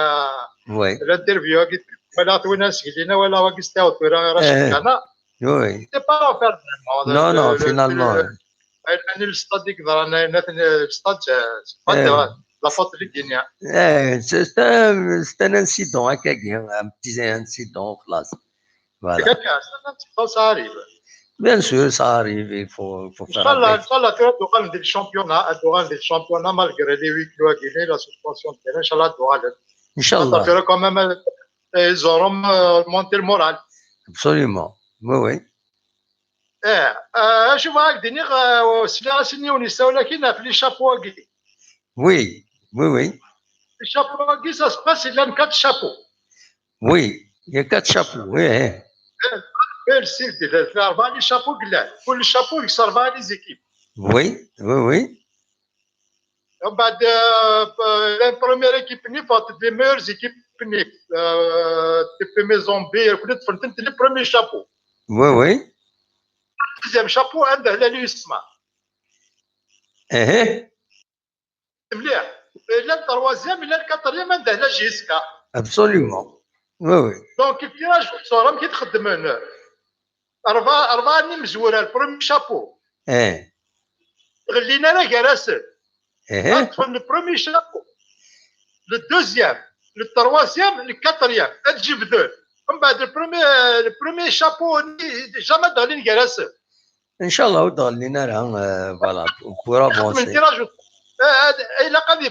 الانترفيو قلت ولا تونا سكينا ولا وقستاو ترى راشد انا وي c'était pas l'enfer non non finalement انا الاستاد يقدر انا الاستاد لا فوت اللي الدنيا c'est un incident هكاكي un petit incident خلاص voilà ça arrive. Bien sûr, ça arrive, il faut faire avec. Inch'Allah, tu auras des championnats malgré les 8 kilos à Guinée, la suspension de terrain, Inch'Allah, tu auras. Inch'Allah. Ça quand même, ils auront monté le moral. Absolument, oui, oui. Je vois que Denir, c'est là, c'est nous, on est là, qui n'a plus les chapeaux à Guinée. Oui, oui, oui. Les chapeaux à Guinée, ça se passe, il y a 4 chapeaux. Oui, il y a 4 chapeaux, oui. Les chapeaux pour les chapeaux qui servent à les équipes. Oui, oui, oui. La première équipe, les meilleures équipes, les premiers zombies, les premiers chapeaux. Oui, oui. Le deuxième chapeau, c'est l'USMA. Le troisième, le quatrième, c'est la GSK. Absolument. Oui, oui. Donc, il y a un joueur qui est de meneur. أربعة مزورة البرومي شابو غلينا لا كراسل أدخل البرومي شابو للدوزيام للتروازيام للكاتريام تجيب ذول من بعد البرومي شابو جامي دغلين كراسل إن شاء الله ودغلينا راه فوالا بور افونسي إلا قد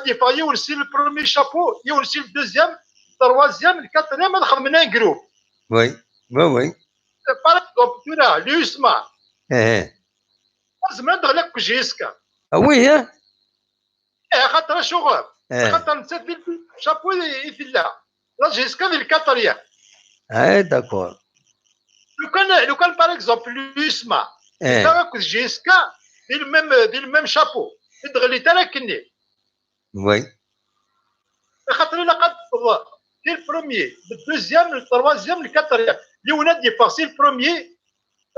يفا يونسي البرومي شابو يونسي الدوزيام التروازيام الكاتريام هذا خدمنا جروب وي وي وي Par exemple, tu as l'USMA. لازم ندخل لك جيسكا. وي ها؟ خاطر شغل. خاطر نسيت شابو يثلا. لا جيسكا في الكاتريا. داكور. لو كان par exemple l'USMA. تاخذ جيسكا ديال الميم شابو. يدغلي تراكني وي خاطر الا قد سي البروميي الدوزيام التروازيام الكاتريام يولاد يباسي البروميي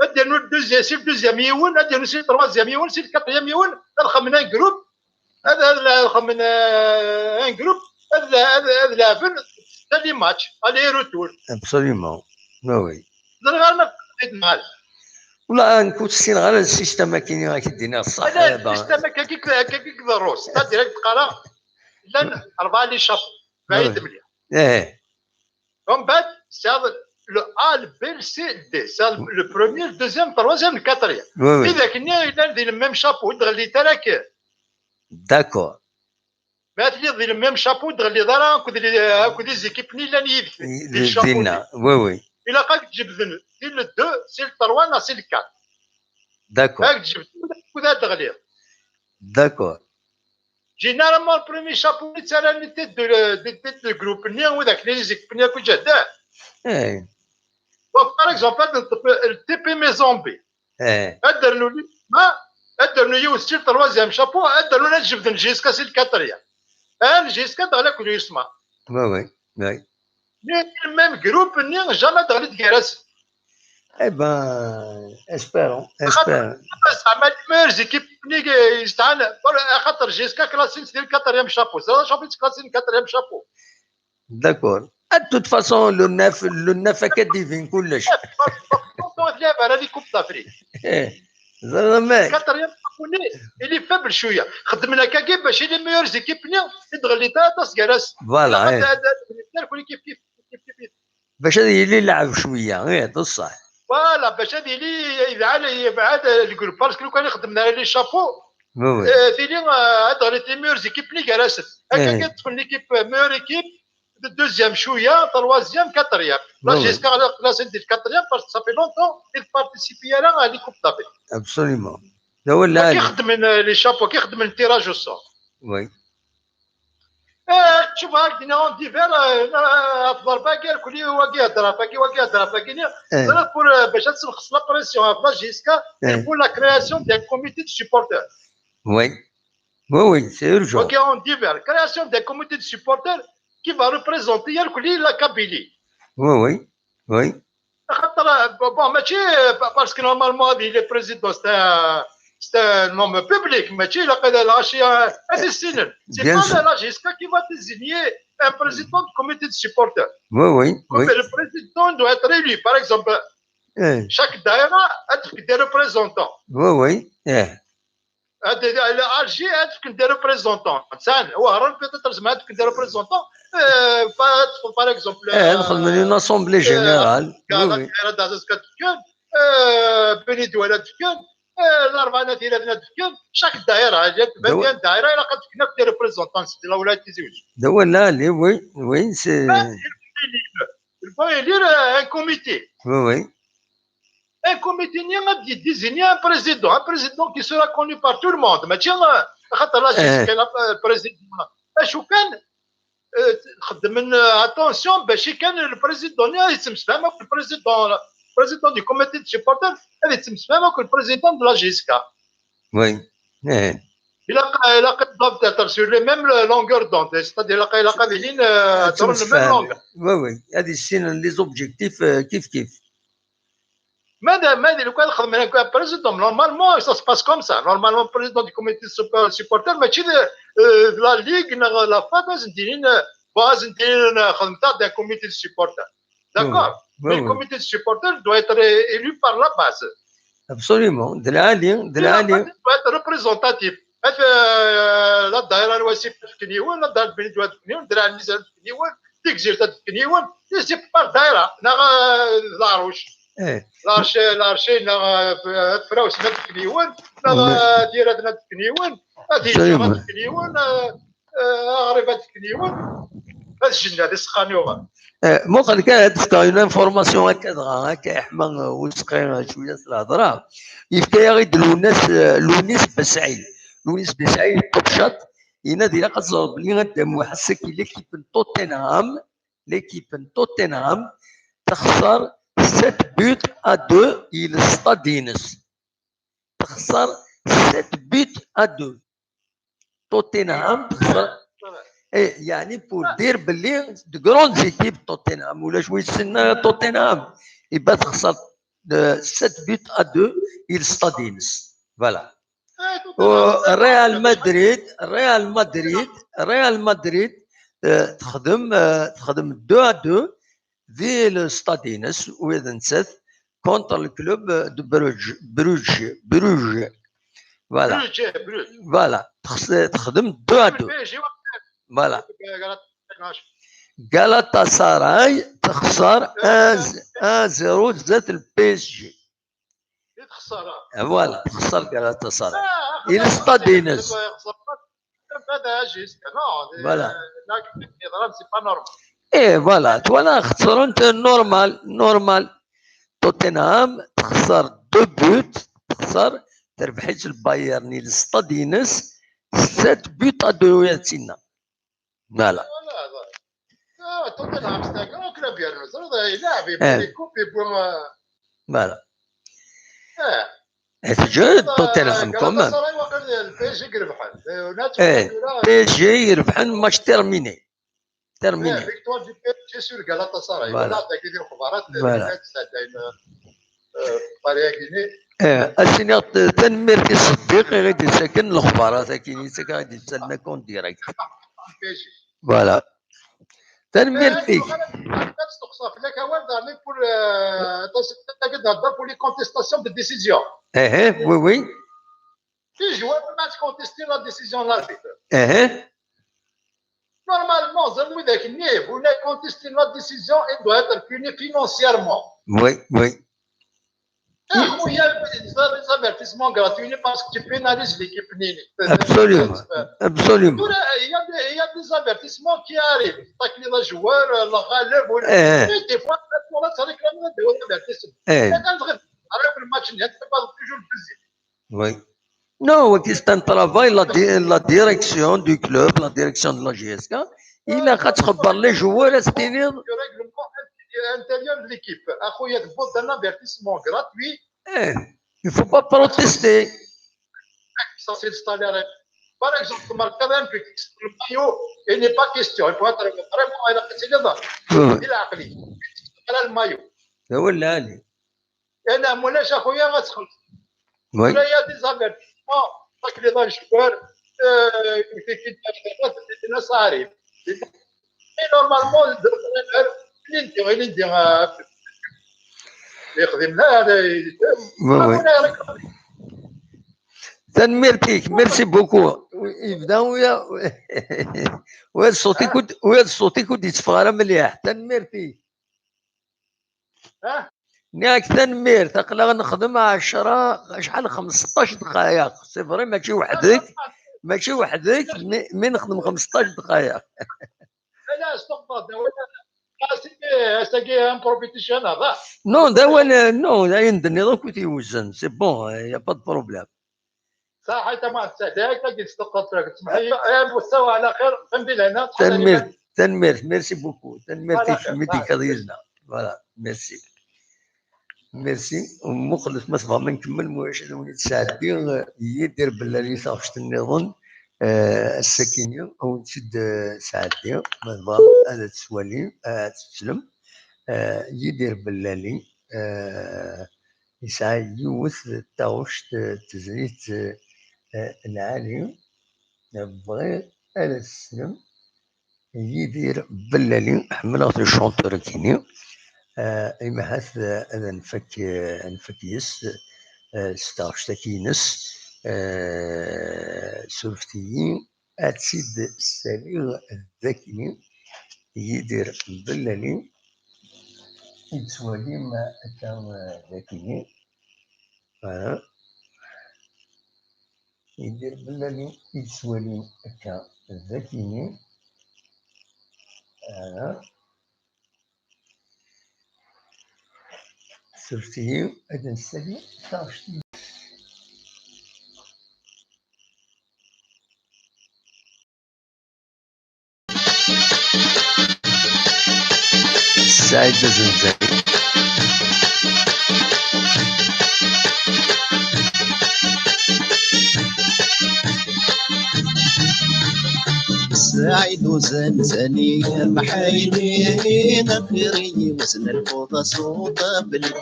اديرو الدوزيام سي الدوزيام يون اديرو سي التروازيام يون سي الكاتريام يون الخمنا جروب هذا الخمنا ان جروب هذا لعبن ثاني ماتش الي روتور ابسوليومون وي غير ما معاه ولا نكون السين غير السيستم كاين غير كيدينا الصح لا السيستم كيك ضروس تا ديريكت قرا لان 4 لي شابو بعيد مليح ومن بعد سي لو ا بي سي دي سي لو بروميير لو دوزيام تروازيام الكاتريام اذا كنا ندير الميم شابو تغلي تراك داكور ما تدير الميم شابو تغلي دارا كود لي زيكيب ني لان يدي دينا وي الا قاك تجيب ذن سي لو 2 سي لو 3 نا سي لو 4 داكور هاك تجيب كود تغلي داكور جينيرالمون البروميي شابو تاع لي تيت دو جروب ني وذاك لي زيكيب ني كود جاده دونك باغ اكزومبل التي بي مي زومبي ادر له ما ادر له يوسف تروازيام شابو ادر له نجبد جيسكا سي الكاتريا جيسكا دغلا كل يسمع وي ني ميم جروب ني جامي دغلي تكراس اي بان اسبيرون زعما المير زيكيب ني يستعان خاطر جيسكا كلاسين سي الكاتريام شابو سي شابو كلاسين الكاتريام شابو داكور توت فاسون لو ناف كديفين كلش لعبه هذه كوب دافريك زعما الكاتريام شابوني اللي فابل شويه خدمنا كاكي باش لي ميور زيكيب ني يدغلي تاع كراس فوالا كيف باش هذا اللي يلعب شويه غير بصح فوالا باش هذه اللي يبعد الجروب باسكو لو كان خدمنا لي شابو تيلي هذا لي ميور زيكيب ني كراس هكا كتدخل ليكيب ميور ايكيب دوزيام شويه تروازيام كاتريام لا جيسكا كلاس ديال كاتريام باش صافي لونتون il بارتيسيبي على لي كوب دافريك ابسوليومون هو اللي كيخدم لي شابو كيخدم التيراج والصور وي شوف هاك دينا اون ديفير افضل باكي كل واقي هضره باكي بور باش تنقص لا بريسيون افضل جيسكا بور لا كرياسيون ديال كوميتي دو سيبورتور وي سي urgent واقي اون ديفير كرياسيون ديال كوميتي دو سيبورتور qui va représenter la Kabylie. Oui. Bon, parce que normalement, le président, c'est un homme public, mais il a lâché un décision. C'est pas la GISCA qui va désigner un président du comité de supporters. Oui. Le président doit être élu. Par exemple, chaque daïra a des représentants. Oui. Alger a des représentants. Ouaran peut-être des représentants. Par exemple, une assemblée générale. chaque daïra, il a des représentants. C'est là où il a été oui, c'est. Il faut élire un comité. Oui. Un comité qui désigne un président qui sera connu par tout le monde. Mais tiens, le président. خدم اتونسيون باش كان البريزيدون يتسمى البريزيدون دي كوميتي دو سيبورتر هذا يتسمى البريزيدون دو لا جيسكا وي الا قد ضبط سور لي ميم لونغور دوند ستادير الا قابلين دور الميم لونغور وي هذه السين لي زوبجيكتيف كيف ماذا لو كان خدم بريزيدون نورمالمون سا سباس كوم سا نورمالمون بريزيدون دي كوميتي سيبورتر ماشي لا ليغ لا فاز ندير خدمتها ديال كوميتي دو سيبورتر داكور مي كوميتي دو سيبورتر دو اتر élu par la base absolument دلالي دو اتر ريبريزونتاتيف لا الدائره الوسيط تكنيون لا الدائره البنيه دو تكنيون درا النساء تكنيون تكزير تكنيون سي بار دائره لاروش لارشي فراوس تكنيون ديراتنا تكنيون هذه الجامعه تكنيون غريبه تكنيون هذا الجنه هذا سخانيوغا ممكن كانت كاين انفورماسيون هكا حما وسقينا شويه الهضره يبقى غير لونيس بسعيد طبشات ينادي لا قصر بلي غدام حسك ليكيب توتنهام تخسر 7 buts à 2 il stadines تخسر 7 buts à 2 توتنهام تخسر يعني بور دير باللي دو كروند زيكيب توتنهام ولا شويه تسنى توتنهام يبقى تخسر 7 بوت ا 2 الى ستادينس فوالا. ريال مدريد تخدم 2-2 في الستادينس واذا نسات كونتر الكلوب دو بروج فوالا تخدم 2-2 فوالا. غالاتا ساراي تخسر 1-0 زاد البي اس جي فوالا تخسر غالاتا ساراي الى ستادينس هذا جيست فوالا. نظام سي با نورمال ايه فوالا وانا خسروا انت نورمال توتنهام تخسر 2 بوت تخسر تربحيت البايرن لستادينس 7 بوت ا 2 يا تسنى فوالا. توتنهام ستاكر كلوب يرنوس هذا يلعب يبغي كوبي بوم فوالا. تجد توتنهام كمان البي جي يربحن بي جي يربحن ماتش تيرميني فيكتوار دي بي جي سور غالاتا ساراي ولا داك يدير خبارات طريقه السنة تنمير في الصديق غادي ساكن الاخبارات كاين غادي تسنى كون ديريكت فوالا. تنمير فيك تقصف لك هذا مي بور تقدر بور لي كونتيستاسيون دو ديسيزيون وي في جوار ما تكونتيستي لا ديسيزيون لاربيتر normalement زعما ذاك النيف ولا كونتيستي لا ديسيزيون il doit être puni financièrement oui خويا les avertissements gratuits parce que tu pénalises l'équipe nini absolument il y a des avertissements qui arrivent تاكلي لا جوار لا غالب ولا دي فوا ولا صارك لنا دو avertissement كان تغير على الماتش اللي تبقى توجور بزاف oui. Non, c'est un travail, la direction du club, la direction de la GSK. Il a qu'à les joueurs à se tenir. Le règlement intérieur de l'équipe. Il faut un avertissement gratuit. Il ne faut pas protester. Ça, c'est le salaire. Par exemple, quand même, le maillot, il n'est pas question. Il faut être vraiment à la précédente. Il a appris. Il a le maillot. هو اللي علي. أنا مولاش أخويا غتخلص. ولا يا دي زافيرتيسمون تاكلي لا جوار كي الناس عارف. نورمالمون اللي ندير يخدم هذا تنمير فيك ميرسي بوكو يبدا وهذا صوتي كنت يتفغر مليح تنمير فيك ياك تنمير تقلا نخدم 10 شحال 15 دقائق سي فري ماشي وحدك مي نخدم 15 دقائق لا استقطع c'est un compétition هذا نو دا يندني دوك تيوزن سي بون يا با دو بروبليم صح انت ما تساعدك تقدر تستقطع فيك تسمح لي مستوى على خير فهمتي لهنا تنمير ميرسي بوكو تنمير فيك ميديك ديالنا فوالا ميرسي ومخلص ما تبغى ما نكمل موعد وني تساعدني يدير بالله صافي النظام السكينه او تشد ساعدني ما تبغى هذا تسوالي تسلم يدير بالله يسعى يوث التاوش تزريت العالي بغي هذا السلم يدير بالله حملات الشونتور كيني إمهات هذا نفكيس ستاوش تاكينس سلفتيين أتسيد السليغ الذكي يدير بالله يتسوالي ما كان ذكي يدير بالله يتسوالي كان ذكي سلفتيين أدن السليغ ستاوش سعيد الزنزاني السعيد وزنزاني محايلي غفيري وزن الفوضى صوت بلي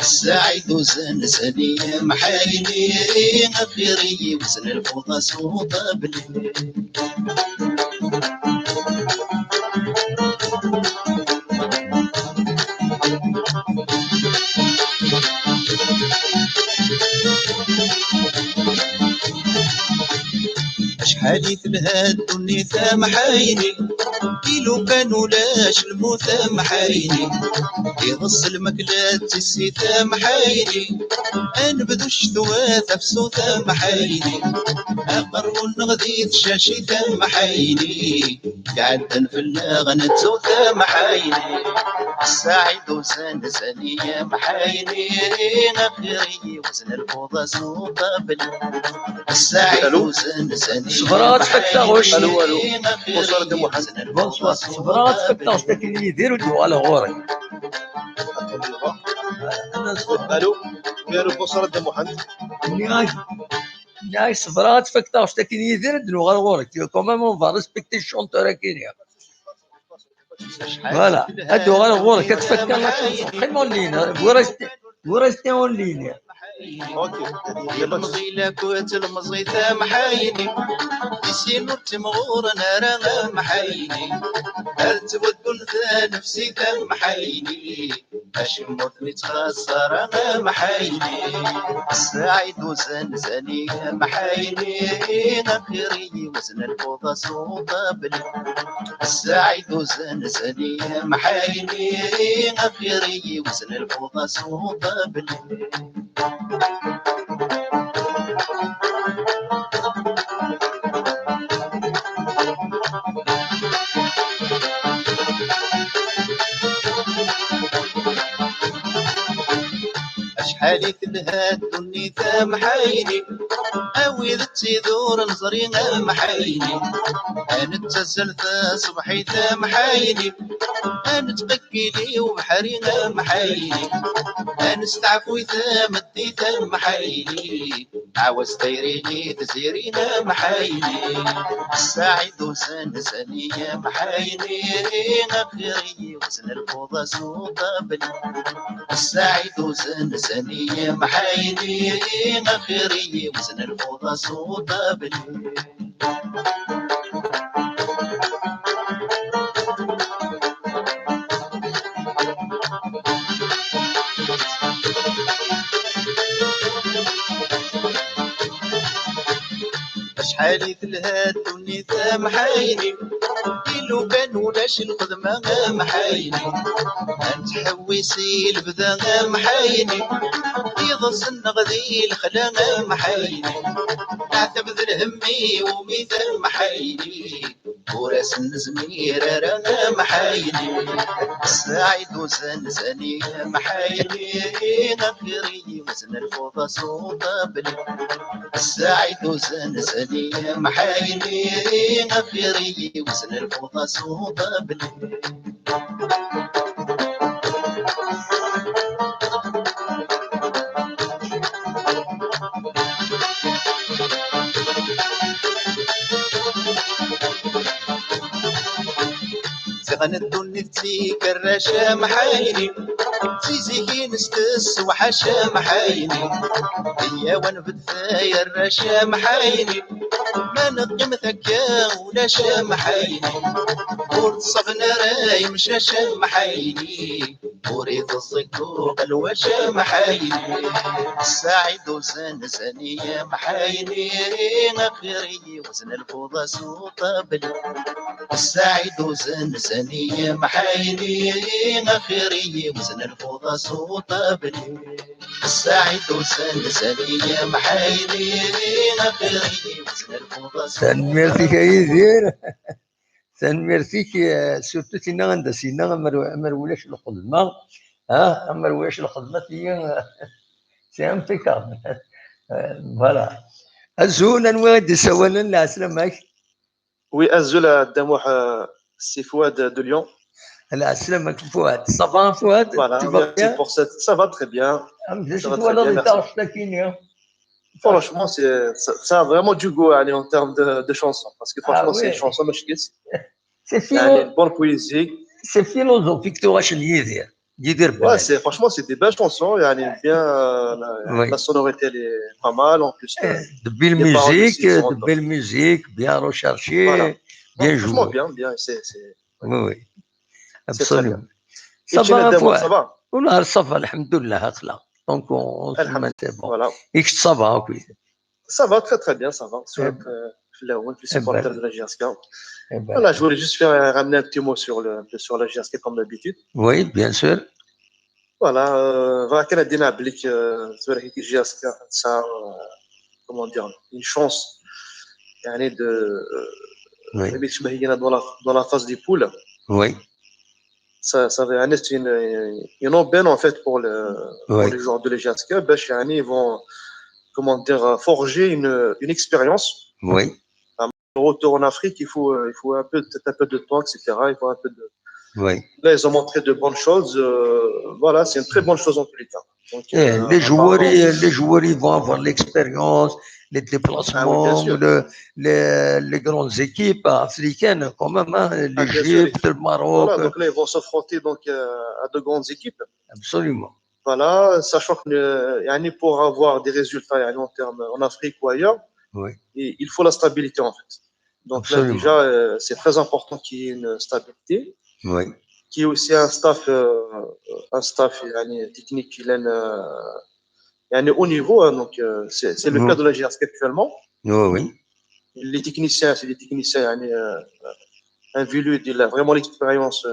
السعيد وزنزاني محايلي غفيري وزن الفوضى صوت بلي شحال لها الدنيا ثمحايني كيلو كانوا لاش الموت محايني يغص المكلات السي ثمحايني انبذو الشتوات فسو ثمحايني اقرون غديت شاشي ثمحايني قعدن في اللاغنة زو ثمحايني السعيد وزنزاني محايني غفيري وزن الفوضى صوت بلي السعيد وزنزاني صبرات فكتاغوش الو بونسوار دي محمد بونسوار صبرات فكتاغوش لكن يديروا جو على غوري الو بونسوار دي محمد ناي صبرات فكتاغوش لكن يديروا على غوري كومام اون فا ريسبكتي الشونتور كينيا فوالا ادو على غوري كتفكر لك خيما لينا ورستي اون لينيا المغيلة كوت المزيثة محايني يسينو تمغور نارا محايني ارتبط بنثى نفسي محايني باش نموت متخسر محايني السعيد وزنزاني محايني غفيري وزن الفوضى صوت بلي السعيد وزنزاني محايني غفيري وزن الفوضى صوت بلي شحال لها الدنيا ثمحايني اوي ذتي ذور نظري محايني انا تزلت صبحي ثمحايني انا تبكيلي وبحري محايني انا استعفوي ثمدي ثمحايني عاوز دايريني تزيرينا محايني السعيد وزنزاني محايني غفيري وزن الفوضى صوت بلي السعيد وزنزاني محايني غفيري وزن الفوضى صوت بلي شحال لها الدنيا ثمحايني كيلو كانوا لاش الخدمة محايني نتحوسي البدا محايني يضص النغذي الخلا محايني نعتبذ الهمي وميثا محايني وراس النزمير رانا محايني السعيد وزنزاني محايني غفيري وزن الفوضى صوت بلي السعيد وزنزاني محايني غفيري وزن الفوضى صوت بلي غندون نتي كراشة محايني تيزيكي نستس وحاشا محايني هيا ونبت ثاير راشا محايني ما نقيم ثكا ولا شا محايني ورد صفنا راي مشاشا محايني وريد الزيتوق الواشا محايني السعيد وزنزاني محايني غفيري وزن الفوضى صوت بلي السعيد وزنزاني محايني غفيري وزن الفوضى صوت بلي السعيد وزنزاني محايني غفيري وزن الفوضى صوت بلي ميرسي كيدير ميرسي سورتو سينا غندا سينا ما رولاش الخدمة ما رولاش الخدمة هي سي امبيكابل فوالا الزون نواد سوالا العسلامة وي الزول دموح السي فؤاد دو ليون العسلامة فؤاد صافا فؤاد فوالا ميرسي بور سيت سافا تري بيان شنو ولا اللي تعرف كينيا Franchement, ça a vraiment du goût en termes de chansons. Parce que franchement, c'est une chanson, c'est une bonne poésie. C'est philosophique, tu vois, ouais, franchement, c'est des belles chansons. Bien, la sonorité, elle est pas mal. En plus, de belle musique, bien recherchée, voilà. Bien jouée. Franchement, bien. Oui, absolument. Ça va, ça va. Ça va, alhamdoulilah. Donc, on se met bon. Voilà. Et que ça va, oui. Ça va très bien, ça va. Sur les supporters de la GSK. Voilà, je voulais juste ramener un petit mot sur la GSK comme d'habitude. Oui, bien sûr. Voilà, كان عندنا بليك GSK ça comment dire une chance dans la phase des poules. Oui. Ça va être une aubaine en fait pour les joueurs de la GSK. Ils vont comment dire forger une expérience. Oui. Le retour en Afrique, il faut un peu de temps, etc. Il faut un peu de. Oui. Là, ils ont montré de bonnes choses. Voilà, c'est une très bonne chose en tous les cas. Donc, les joueurs, ils vont avoir l'expérience, les déplacements, les grandes équipes africaines, quand même, hein, l'Égypte, le Maroc. Voilà, donc là, ils vont s'affronter à de grandes équipes. Absolument. Voilà, sachant que pour avoir des résultats en Afrique ou ailleurs, il faut la stabilité en fait. Donc absolument. Là, déjà, c'est très important qu'il y ait une stabilité. Oui. Qu'il y ait aussi un staff technique qui est au niveau. Hein, donc, c'est le cas de la GSK actuellement. Oui. Les techniciens, c'est des techniciens involus, il a vraiment l'expérience.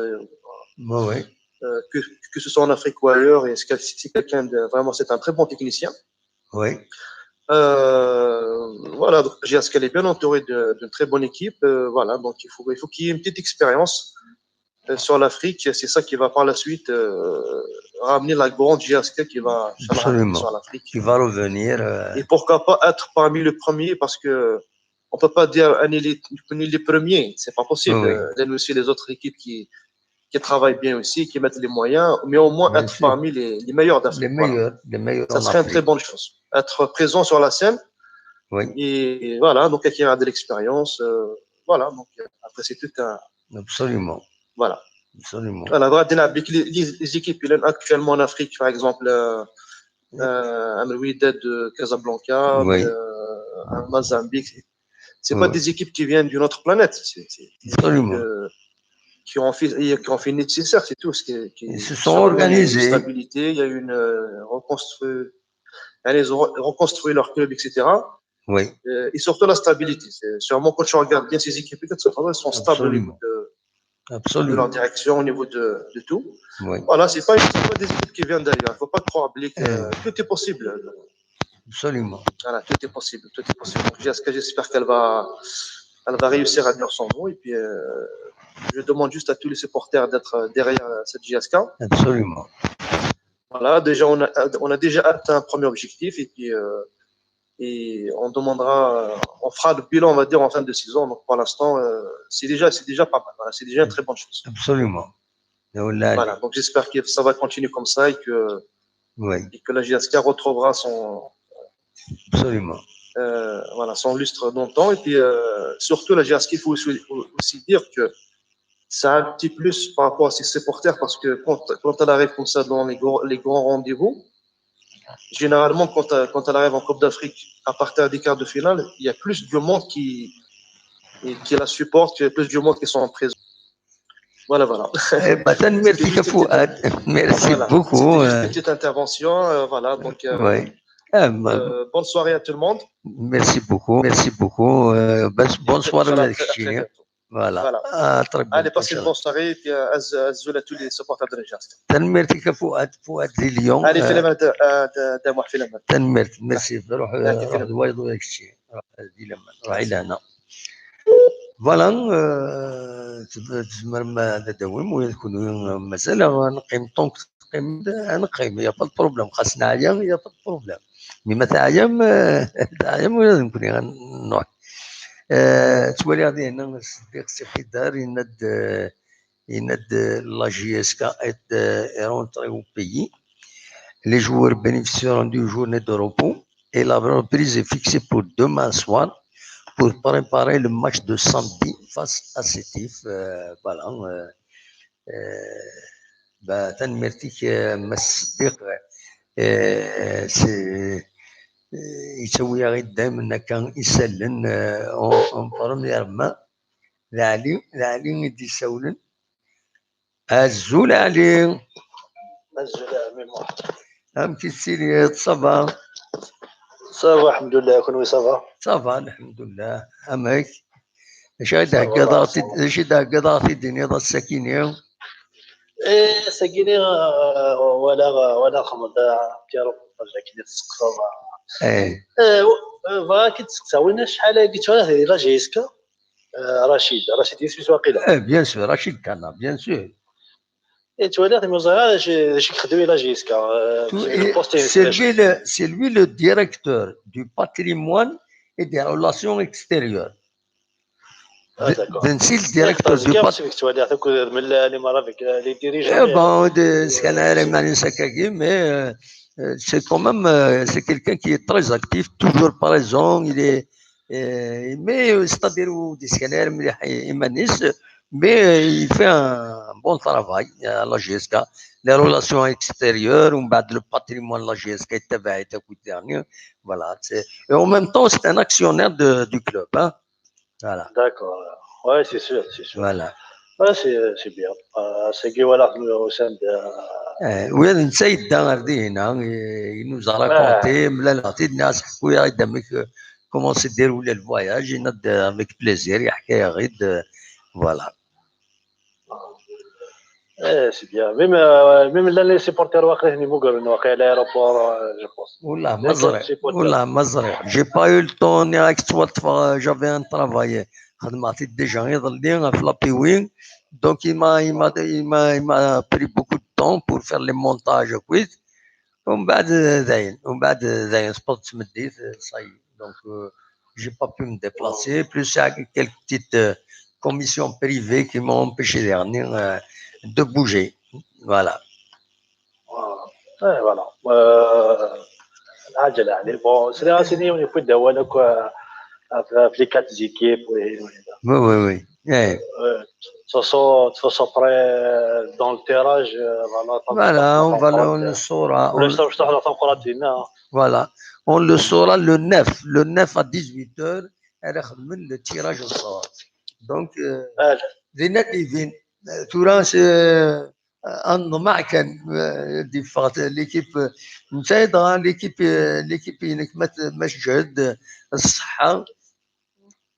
Que ce soit en Afrique ou ailleurs, et c'est quelqu'un de vraiment, c'est un très bon technicien. Oui. Voilà, donc GSK est bien entouré d'une très bonne équipe. Voilà, donc il faut qu'il y ait une petite expérience sur l'Afrique. C'est ça qui va par la suite ramener la grande GSK qui va sur l'Afrique. Qui va revenir. Et pourquoi pas être parmi les premiers, parce que on peut pas dire les premiers, c'est pas possible. Il y a aussi les autres équipes qui travaillent bien aussi, qui mettent les moyens, mais au moins être parmi les meilleurs d'Afrique. Les meilleurs. Ça serait une très bonne chose. Être présent sur la scène. Oui. Et voilà, donc acquérir de l'expérience. Voilà, donc après c'est tout un. Absolument. Voilà. Absolument. Voilà, les équipes actuellement en Afrique, par exemple, un Wydad de Casablanca, un Mozambique. C'est pas des équipes qui viennent d'une autre planète. C'est absolument. Qui ont fait le nécessaire, c'est tout. Ils se sont organisés. Il y a une stabilité, il y a une ils ont reconstruit leur club, etc. Oui. Et surtout la stabilité. Sûrement, quand tu regardes bien ces équipes, elles sont stables au niveau de leur direction, au niveau de tout. Oui. Voilà, c'est pas des équipes qui viennent d'ailleurs. Il ne faut pas croire tout est possible. Absolument. Voilà, tout est possible. Donc, j'espère qu'elle va réussir à dire son mot. Et puis, je demande juste à tous les supporters d'être derrière cette GSK. Absolument. Voilà, déjà, on a déjà atteint un premier objectif. Et puis, on fera le bilan, on va dire, en fin de saison. Donc, pour l'instant, c'est déjà pas mal. Voilà, c'est déjà une très bonne chose. Absolument. Voilà, donc j'espère que ça va continuer comme ça et que la GSK retrouvera absolument. Voilà, son lustre dans le temps. Et puis, surtout, la GSK, il faut aussi dire que ça a un petit plus par rapport à ses supporters, parce que quand elle arrive comme ça dans les grands rendez-vous, généralement, quand elle arrive en Coupe d'Afrique, à partir des quarts de finale, il y a plus de monde qui la supporte, il y a plus de monde qui sont présents. Voilà. Merci beaucoup. C'était juste une petite intervention. Voilà, donc bonne soirée à tout le monde. Merci beaucoup. Bonne soirée, merci. Voilà. Allez, passez une bonne soirée et puis à tous les supporters de la GSK. تنمرتك فؤاد اليوم. allez في الامان داموح في الامان. تنمرت ميرسي روح الوايض وداك الشيء روح الى هنا. فوالا تزمر هذا دوم ويكونوا مازال نقيم طونك نقيم يا با البروبليم خاصنا عيام يا با البروبليم مي ما عيام لازم نكون نروح تولي غادي هنا صديق سي حيدار يند لا جي اس كا est rentré au pays. Les joueurs bénéficieront d'une journée de repos Et la reprise est fixée pour demain soir pour préparer le match de samedi face à Sétif. Voilà. تنمرتيك الصديق يسوي غير دائما كان يسلن اون برومييرمون لعلي يدي يسولن الزول علي هم كيسيري صافا صافا الحمد لله كون صافا الحمد لله امك اش هكذا الدنيا ذا السكينه ساكيني ولا خمضة كيرو كي تسقسا كي تسقسا وين شحال قلت له لا جيسكا رشيد يسمي واقيلا بيان سور رشيد كان بيان سور تولي مزال اش يخدم لا جيسكا c'est lui le directeur du patrimoine et des relations extérieures. نسيت الديريكتور دو mais c'est quand même c'est quelqu'un qui est très actif, toujours présent, il est mais c'est-à-dire mais il fait un bon travail à la GSK, les relations extérieures, le patrimoine de la GSK voilà, et en même temps c'est un actionnaire du club, hein. Voilà. D'accord. Ouais, c'est sûr. Voilà. Ouais, c'est bien. C'est que voilà, au sein de. Oui, il nous a raconté, comment s'est déroulé le voyage, avec plaisir, voilà. C'est bien. Même là, les supporters واقعين يقولوا واقع l'aéroport, je pense. Oula, Mazré. J'ai pas eu le temps ni avec toi, j'avais un travail. خدماتي déjà يضلني في لابيوين, donc il m'a pris beaucoup de temps pour faire les montages كويس. ومن بعد زين سبورت تمديت صاي. Donc j'ai pas pu me déplacer, plus quelques petites commissions privées qui m'ont empêché de bouger. Voilà. Voilà. العجلة يعني bon c'est là c'est on peut داولك في les 4 équipes oui. Ça soit prêt dans le tirage, voilà, on le saura. Voilà, on le saura le 9 à 18h, le tirage au sort. Donc, انضمع كان ديفات ليكيب مساعدة ليكيب ماش جهد الصحة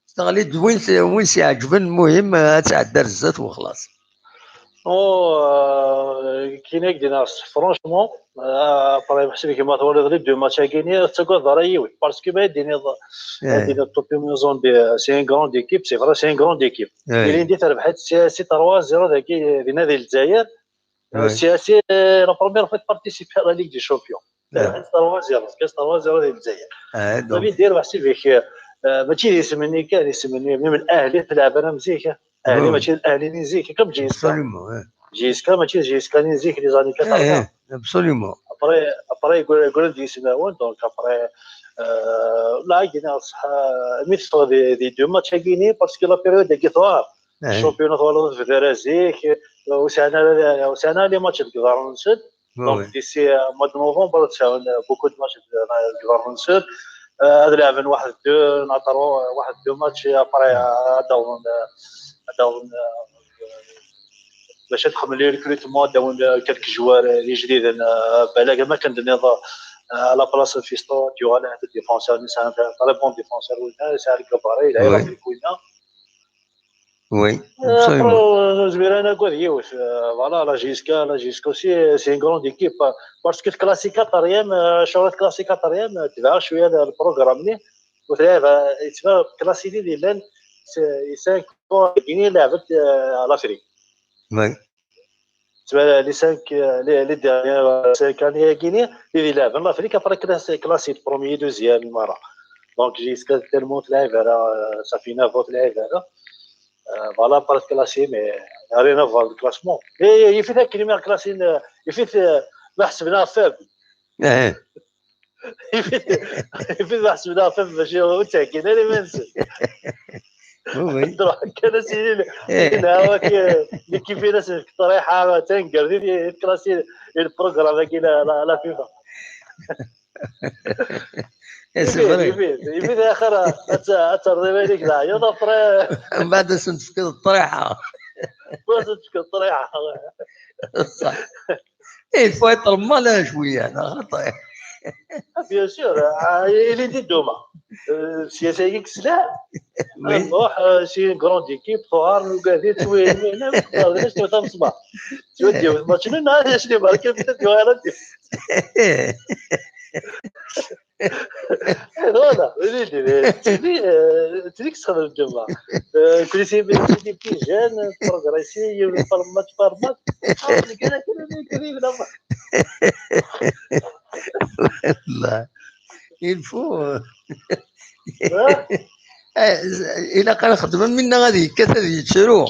استغليت وين سيعجبن المهم تعدى الزات وخلاص. كاين هيك ديناس فرونشمون ابري محسب كيما تولي غير دو ماتش غيني تقول ضريوي باسكو ما ديني توبي ميزون دي سي ان غروند ايكيب سي فرا سي ان غروند ايكيب اللي ندير ربحت سي 3-0 ذاكي ديال نادي الجزائر سي لا بروميير فوا بارتيسيبي على ليغ دي شامبيون ربحت 3-0 كاس 3-0 ديال الجزائر صافي دير محسب فيك ماشي يسمني كان يسمني من الاهلي تلعب انا مزيكا اهلي ماشي الاهلي نزيك كم جيسكا ماشي جيسكا نزيك لي زاني 4 ابسوليومون ابري يقول دي سناوات دونك ابري لا كاين صح ميتو دي دو ماتش كاينين باسكو لا بيريود كي طوار الشامبيونات ولا في درازيك وسانا لي ماتش كبار نسد دونك ديسي مود نوفمبر تساون بوكو دو ماتش كبار نسد هذا لعبن 1-2 نعطروا 1-2 ماتش ابري داون باش تخمم لي ريكروتمون داون كالك جوار لي جديد بالا ما كان نضا على بلاصه فيستو تيو على هذا الديفونسور نسان طري بون ديفونسور ولا ساعه كباري لا كوينا وي زبير انا قول يوش فوالا لا جيسكا سي ان غروند ايكيب باسكو كلاسيك قطريام شورت كلاسيك قطريام تبع شويه البروغرام لي وتلعب يتبع كلاسيكي ديال سي 5 كيني لعبت لافريك وي تبع لي 5 لي ديرنيير 5 اني كيني اللي لعب لافريك ابري كلاسيك بروميي دوزيام المره دونك جيسكا تيرمون تلعب على صافي 9 تلعب على فوالا بار كلاسي مي رينا فوا الكلاسمون يفيد هاك كلمه كلاسين يفيد ما حسبناها فاب يفيد واحد سبدا فهم ماشي هو تاكينا لي ما نسى وي دروك كان سيدي هو كيف ناس الطريحه تنقر دي كلاسي البروغرام كي لا فيفا يفيد اخر اترضي بالك لا يا ضفر من بعد سنتفكر الطريحه تفكر الطريحه صح الفوا يطلب مالها شويه انا خطا بيان سور اللي دي دوما السياسه هيك سلاح نروح شي كروند ايكيب فوار وقاعدين توين ما نقدرش نفهم صباح تودي ماتش لنا شنو بالك بدي وانا هذا تريك صار الجماعه كل شيء بيجي جان بروغريسي فورمات كذا كريم لا الفو إلا كان خدمة منا غادي كثر يتشرو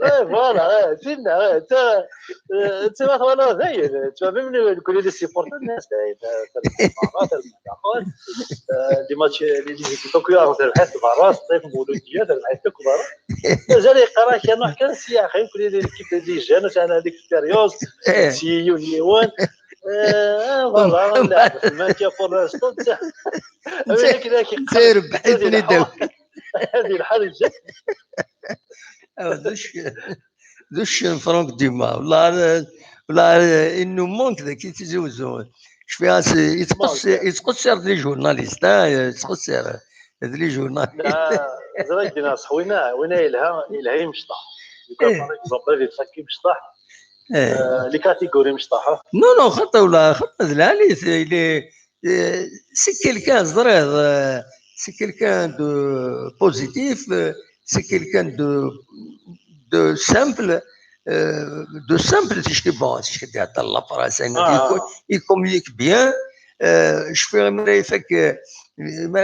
فوالا فينا انت مثلا زين تفهم كل دي سيبورت الناس دي ماتش اللي طوكيو تربحت مع طيف مولوديات ربحت كبار مازال يقرا كان نحكي يا اخي كل دي كيف دي جانوس انا هذيك البيريود سي يونيون فوالا ما كان فور لاستون ربحتني دو هذه الحرجه دوش فرانك ديما ولا انه مونك ذاك يتزوجوا شفيها يتقصر لي جورناليست يتقصر هذا لي جورناليست زراك دينا صحوينا وين يلها مشطح كان باغ اكزومبل اللي تفكي مشطح لي كاتيجوري مشطحه نو خطا ولا خطا العالي سي كيلكان زريض سي كيلكان دو بوزيتيف سي كيلكان دو سامبل تشكي بون تشكي تاع لا فرنسا يكومونيك بيان شفي ما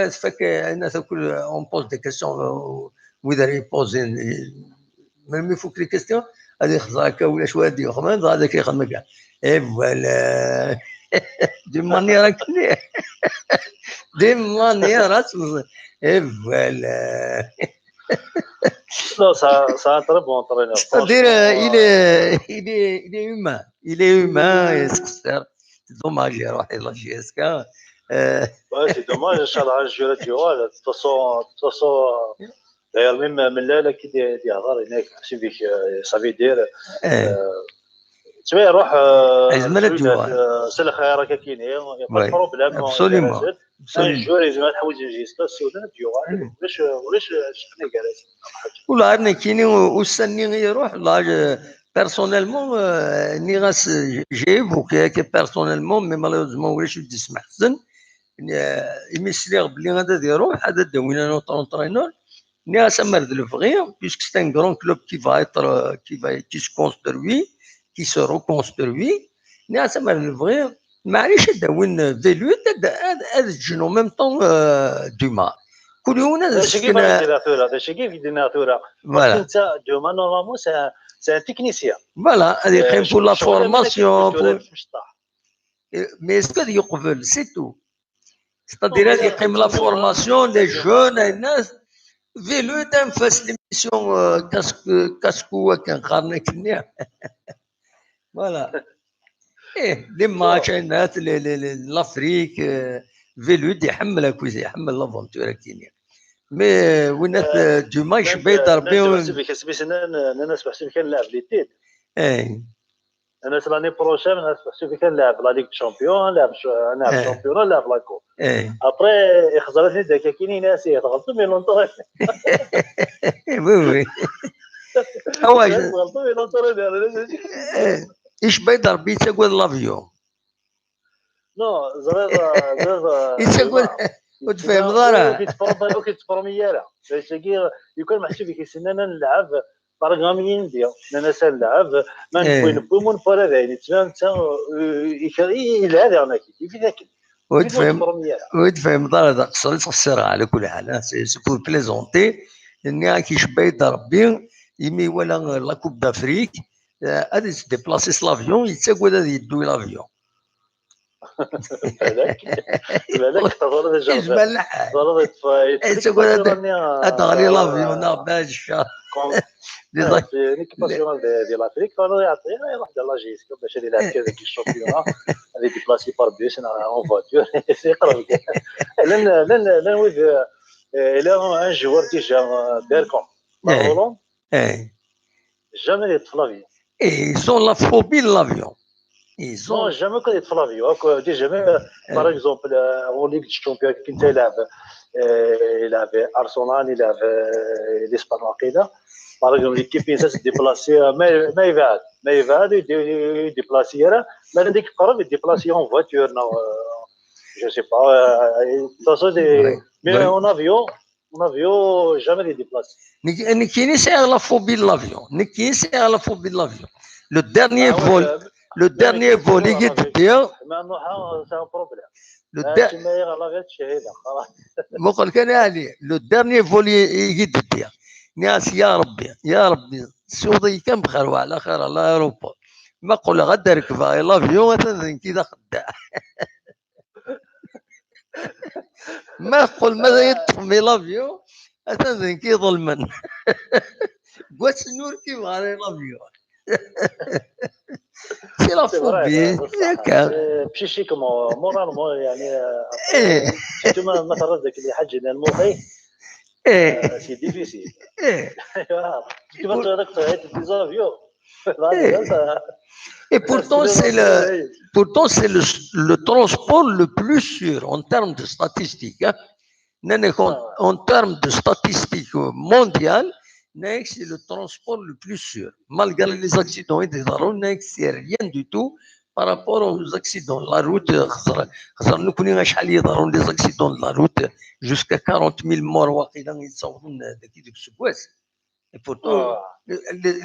يفك الناس الكل اون بوز دي كيسيون وإذا يبوزين ميم يفوك لي كيسيون هذه خزاك ولا شوادي وخمان هذا كيخدم كاع اي فوالا دي مانيير دي مانيير اي فوالا Non, ça a un très bon entraîneur. C'est-à-dire, il est humain. Il est humain et c'est dommage, il a la GSK. Ouais, c'est dommage, Inch'Allah, un joueur du roi. De toute façon, d'ailleurs, même là, qui dit Hazard, ça veut dire. Tu vas روح سلخ راك كاين با بروبليم ابسوليومون الجوار لازم تحوج الجيستا السودان ديوان ولاش شفنا كاع ولا عندنا كاينين وسني يروح لا بيرسونيلمون ني غاس جايبو كي بيرسونيلمون مي مالوزمون ولاش يسمع حسن يمسلي بلي غادا يروح هذا داوينا نوتر انترينور ني غاس مرد الفغي بيسك سي ان غران كلوب كي فا ايتر كي سو كونستروي qui se reconstruit. ناس ما الفغي معليش داوين فيلوت هذا الجنو ميم طون دوما كل يوم هذا الشيء كيف هذا الشيء كيف يدينا ثورة انت دوما نورمالمون سي ان تكنيسيان فوالا هذه يقيم بور لا فورماسيون مي اسكو يقبل سي تو ستادير هذه يقيم لا فورماسيون لي جون الناس فيلوت انفاس ليميسيون كاسكو كان قارنا كنيا فوالا ايه دي ماتش الناس لافريك فيلود يحمل كويس يحمل لافونتور كينيا مي ونات دوما يشبه يضربيهم الناس بحسب كان لاعب لي تيت اي انا لاني بروشين الناس بحسب كان لاعب لا ليغ شامبيون لاعب شامبيون لاعب لاكو ابري خزرتني داك كاينين ناس يغلطوا مي لونطور وي هو يغلطوا مي لونطور ايش بيضرب يتقول لافيون نو زرير يتقول وتفهم ضرا كيتفرميالا يكون محسوب كيسنانا نلعب برنامجين ديال انا سنلعب ما نبغي نفرا ذاين تمام الى هذا انا كيف ذاك وتفهم ضرا هذا قصر تخسر على كل حال سي بور بليزونتي اني كيشبه يضرب يمي ولا لا كوب دافريك هذا يديبلاسي لافيون يتساقوا هذا يدوي لافيون بالك تظل يجمل الحال تظل تقول هذا غالي لافيون باش الشهر لي كيباسيون ديال لافريك كانوا يعطيها يروح لا جيسكا باش يلعب كذا كي الشامبيون هذه ديبلاسي بار بيس اون فواتور يقرب لان ويد الى ان جوار ديجا ديركم لا هولند jamais يطفى لافيون ils ont la phobie de l'avion ils non ont jamais كان يطفى لافيون ديجا باغ اكزومبل اون ليغ الشامبيون كنت يلعب ارسنال يلعب الاسبان واقيلا باغ اكزومبل ليكيب ينسى ديبلاسي ما يبعد يديبلاسي راه ما ديك قرب يديبلاسي اون فواتور نو جو سي با تصل مي اون افيون jamais les déplacer. Nikini c'est la phobie de l'avion. Nikini c'est la phobie de l'avion. Le dernier vol, il est bien. C'est un problème. Le dernier vol, il est bien. ناس يا ربي سوضي كم بخير وعلى خير على اوروبا ما قول غدا ركبها لافيون مثلا كذا خداع ما قول ماذا يطفي لافيون مثلا كي ظلما قوات النور كي بغى لافيون سي لا فوبي ماشي شي كما مورالمون يعني انتما مثلا ذاك اللي حجنا المخي سي ديفيسيل كيف تقدر تعيط ديزافيون Et pourtant, c'est le transport le plus sûr en termes de statistiques. Hein. En termes de statistiques mondiales, c'est le transport le plus sûr. Malgré les accidents et des arrêts, c'est rien du tout par rapport aux accidents. La route, nous connaissons les accidents de la route, jusqu'à 40 000 morts. Et pourtant,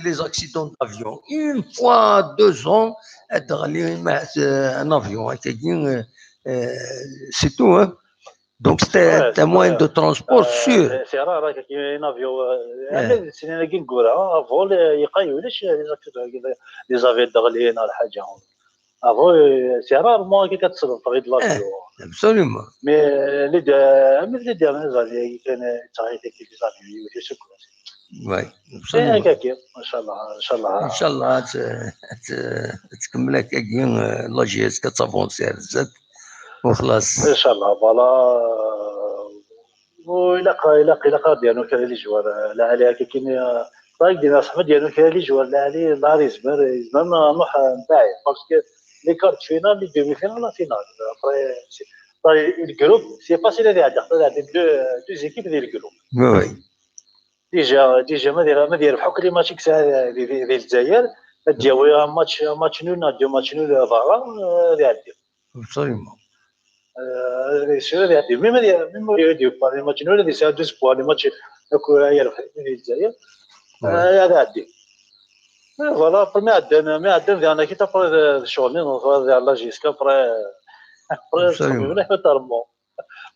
les accidents d'avion, une fois 2 ans, un avion, c'est tout. Hein. Donc c'était un moyen de transport sûr. C'est rare qu'il un avion. C'est une guingura. Avant, il y a les avions d'Arlène à la Hadja. Avant, c'est rarement qu'il y a de l'avion. Absolument. Mais les dernières années, il y a des avions. Oui, absolument. ان شاء الله تكمل كاين لاجيس كتافونسي بزاف وخلاص ان شاء الله فوالا وإلا ديالو كان لي جوار لا عليها كاين طايق ديال احمد ديالو كان لي جوار لا عليه نهار يزمر نروح نباعي باسكو لي كارت فينال لي دومي فينال لا فينال ابري الجروب سي فاسيل هذه عندك دو زيكيب ديال الجروب وي ديجا ما يربحوا كل ماتش كسا ديال الجزائر تجاوي ماتش نول دو ماتش نول فارا غادي ابسوليومون سير غادي ميم ديال بار ماتش نول دي سا 12 بوان ماتش يربح الجزائر غادي فوالا ما عندنا ديالنا كي تبقى شغلين ديال لا جيسكا بري صافي ترمو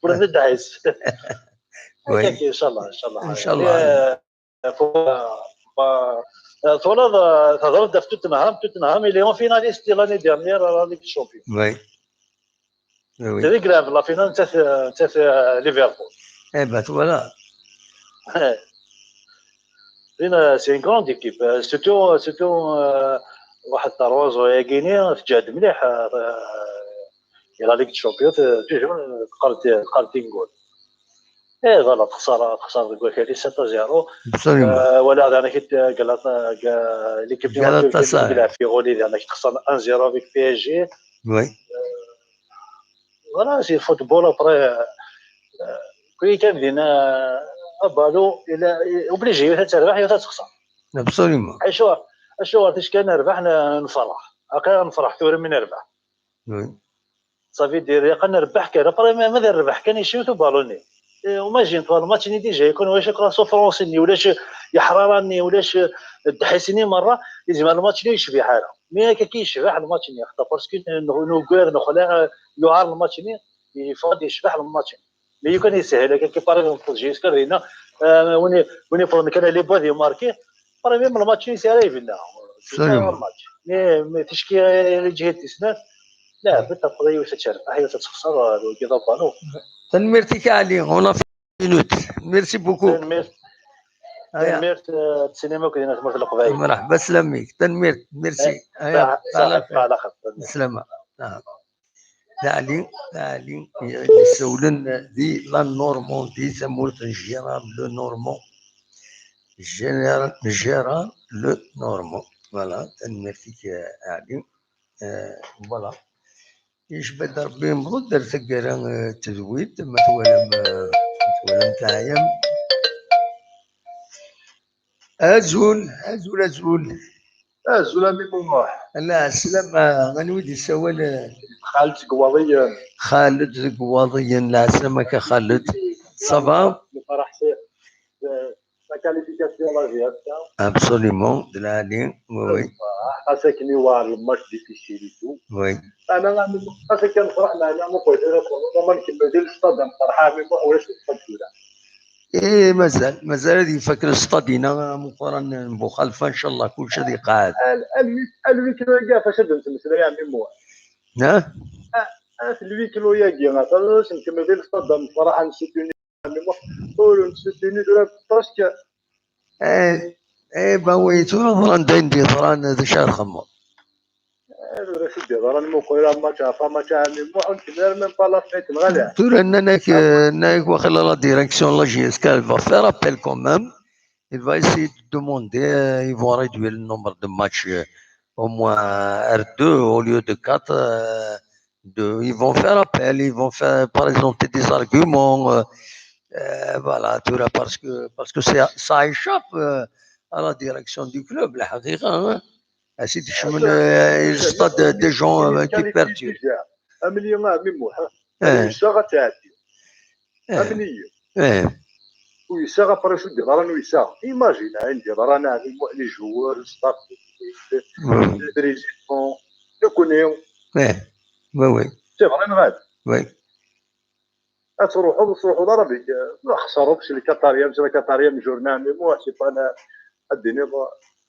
بري دعيس ان شاء الله ان شاء الله فوالا تهضر في توتنهام اللي هو فيناليست ديال لاني ديرنيير لا ليغ الشامبيون وي سي كراف لا فينال تاع ليفربول بات فوالا هنا سي ان كروند ايكيب سيتو واحد تروز وهي كيني تجاهد مليح لا ليغ الشامبيون توجور قالت نقول غلط خساره كواليتي 6-0 ولا انا كنت قال ليكيب ديال كيلعب في غولي انا كنت خسر 1-0 فيك بي اس جي وي فوالا سي فوتبول ابري كي كان بدينا بالو الى اوبليجي تربح يا تخسر ابسوليومون اشوا فاش كان نربح نفرح هكا نفرح ثور من نربح وي صافي دير نربح كان ابري ما نربح كان يشوتو بالوني وما جيت هذا الماتش ني ديجا يكون واش كرا سوفرونسني ولاش يحررني ولاش دحيسني مره لازم الماتش ني يشبه حاله مي كيشبه الماتش ني خاطر باسكو نوغير نخلع يعار الماتش ني يفضل يشبه الماتش مي يكون يسهل كي باريزون جيس كارينا وني فون كان لي بودي ماركي بري ميم الماتش ني سيري فينا الماتش مي تشكي اللي جهه تسنات لا بالتقضي وتتشرف هي تتخسر كذا بانو تنميرتك علي هنا في مينوت ميرسي بوكو تنميرت السينما كاينه تمر في القبائل مرحبا سلاميك تنميرت ميرسي على خير سلامة تعليم يسولن دي لا نورموندي سموت الجيران لو نورمون جيران لو نورمون فوالا تنميرتك علي فوالا يجبد ربي مبروك درت كرا تزويد ما توالم تاعي ازول امي بوماح لا السلامة غنودي سوال خالد قواضيا لا سلامك خالد صبا فرح سي لا كاليفيكاسيون لا جي ابسوليمون دلالي وي اسكني وار الماتش ديفيسيل تو وي انا اسك كنفرح معنا ما قلت انا ما نكمل ديال الاستاد فرحان ولا الاستاد ايه مازال هذه فكر الاستادينا مقارنة بخلفه ان شاء الله كل شيء قاعد الويكلو كاع فاش درت المسألة يا عمي مو الويكلو يا كاع ما تقدرش نكمل ديال الاستاد فرحان نسيتوني عمي مو نسيتوني براسك باويتو ظران داين ظران هذا شهر خمر سيدي ظران مو خويا ما تعرف ما تعمل مو نكمل من بالا فيت نغالي تقول انك واخا لا ديريكسيون لا جي اس كال va faire appel quand même. Il va essayer de demander, ils vont réduire le nombre de matchs au moins R2 au lieu de 4. Ils vont faire appel, ils vont faire par exemple des arguments, voilà, tout là, parce que ça échappe à la direction du club, la haqiqa, hein. C'est du stade des gens qui perdent. امنيه ما عمي موحه ويسا تعدي امنيه ويسا غبرشو ديال رانا ويسا ايماجين عندي رانا عندي لي جوار ستاف بريزيدون يكونيو وي سي فريم غاد وي تروحوا ضربك ما خسروكش الكاتاريا مش الكاتاريا من جورنا مي مو حسيت انا الدنيا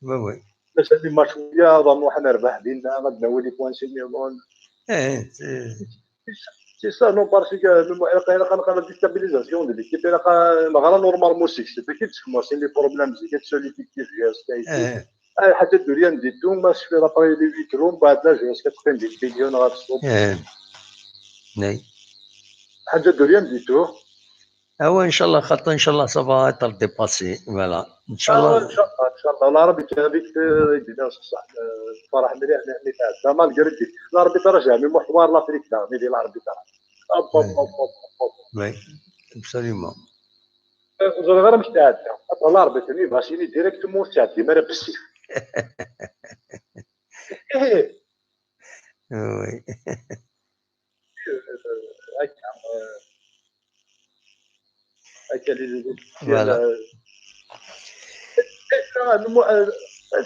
وي باش هذه الماتش ويا ضمو حنا ربح لينا غنولي بوان سينيون سي سا نو بارسكو كنلقى ديستابيليزاسيون ديال ليكيب غير نورمالمون سيكس كي تسكماسين لي بروبليم زي كتسولي فيكتيف جاس حتى الدنيا نديتو ما سفي لابري لي ويكرون بعد لا جاس كتقيم ديال البيليون غا الصوب حاجه الدنيا نديتو ان شاء الله خاطر ان شاء الله سافا اتر ديباسي فوالا ان شاء الله ان شاء الله الله ربي هذيك يدينا صح فرح مليح اللي تعدى مالغري لا ربي ترجع من محور لافريك تاع ميدي لا ربي ترى وي ابسوليومون غير مش تعدى الله ربي تاني باشيني ديريكتومون تعدي ما بالسيف وي هكا لي فوالا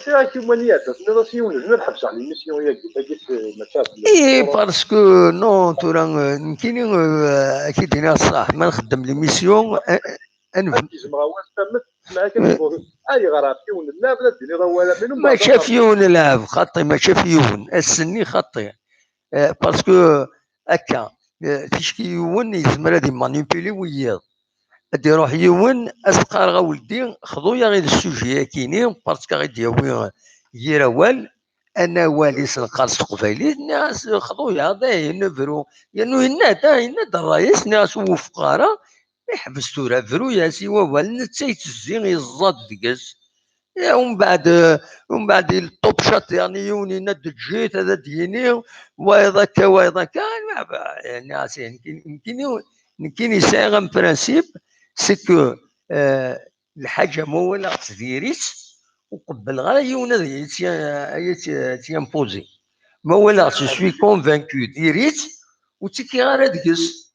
سي كيمانيات ناسيون نبحث على الميسيون ياك ما شاف اي باسكو نو تورا يمكن كي دينا الصح ما نخدم لي ميسيون اي غرافيون لا بلا ديني راه ولا منهم ما شاف يون لعب خطي ما شاف يون السني خطي باسكو هكا فاش كيون يزمر هادي مانيبيلي وياه غادي يروح يون اسقار غا ولدي خذويا غير السوجي كاينين باسكو غادي ياوي يراوال انا والي سنقاص قبيلي الناس خذويا هذا نفرو لانه يناد الرئيس ناس وفقاره يحبس تورا فرو يا سيوا والنا تيتزين يزاد دقس ومن بعد الطوب شات يعني يوني ند جيت هذا ديني ويضك الناس يمكن يساغ ان برانسيب سكو الحاجه مولا تديريت وقبل غير يونا تيامبوزي مولا سوي كونفانكو ديريت وتيكي غير دقس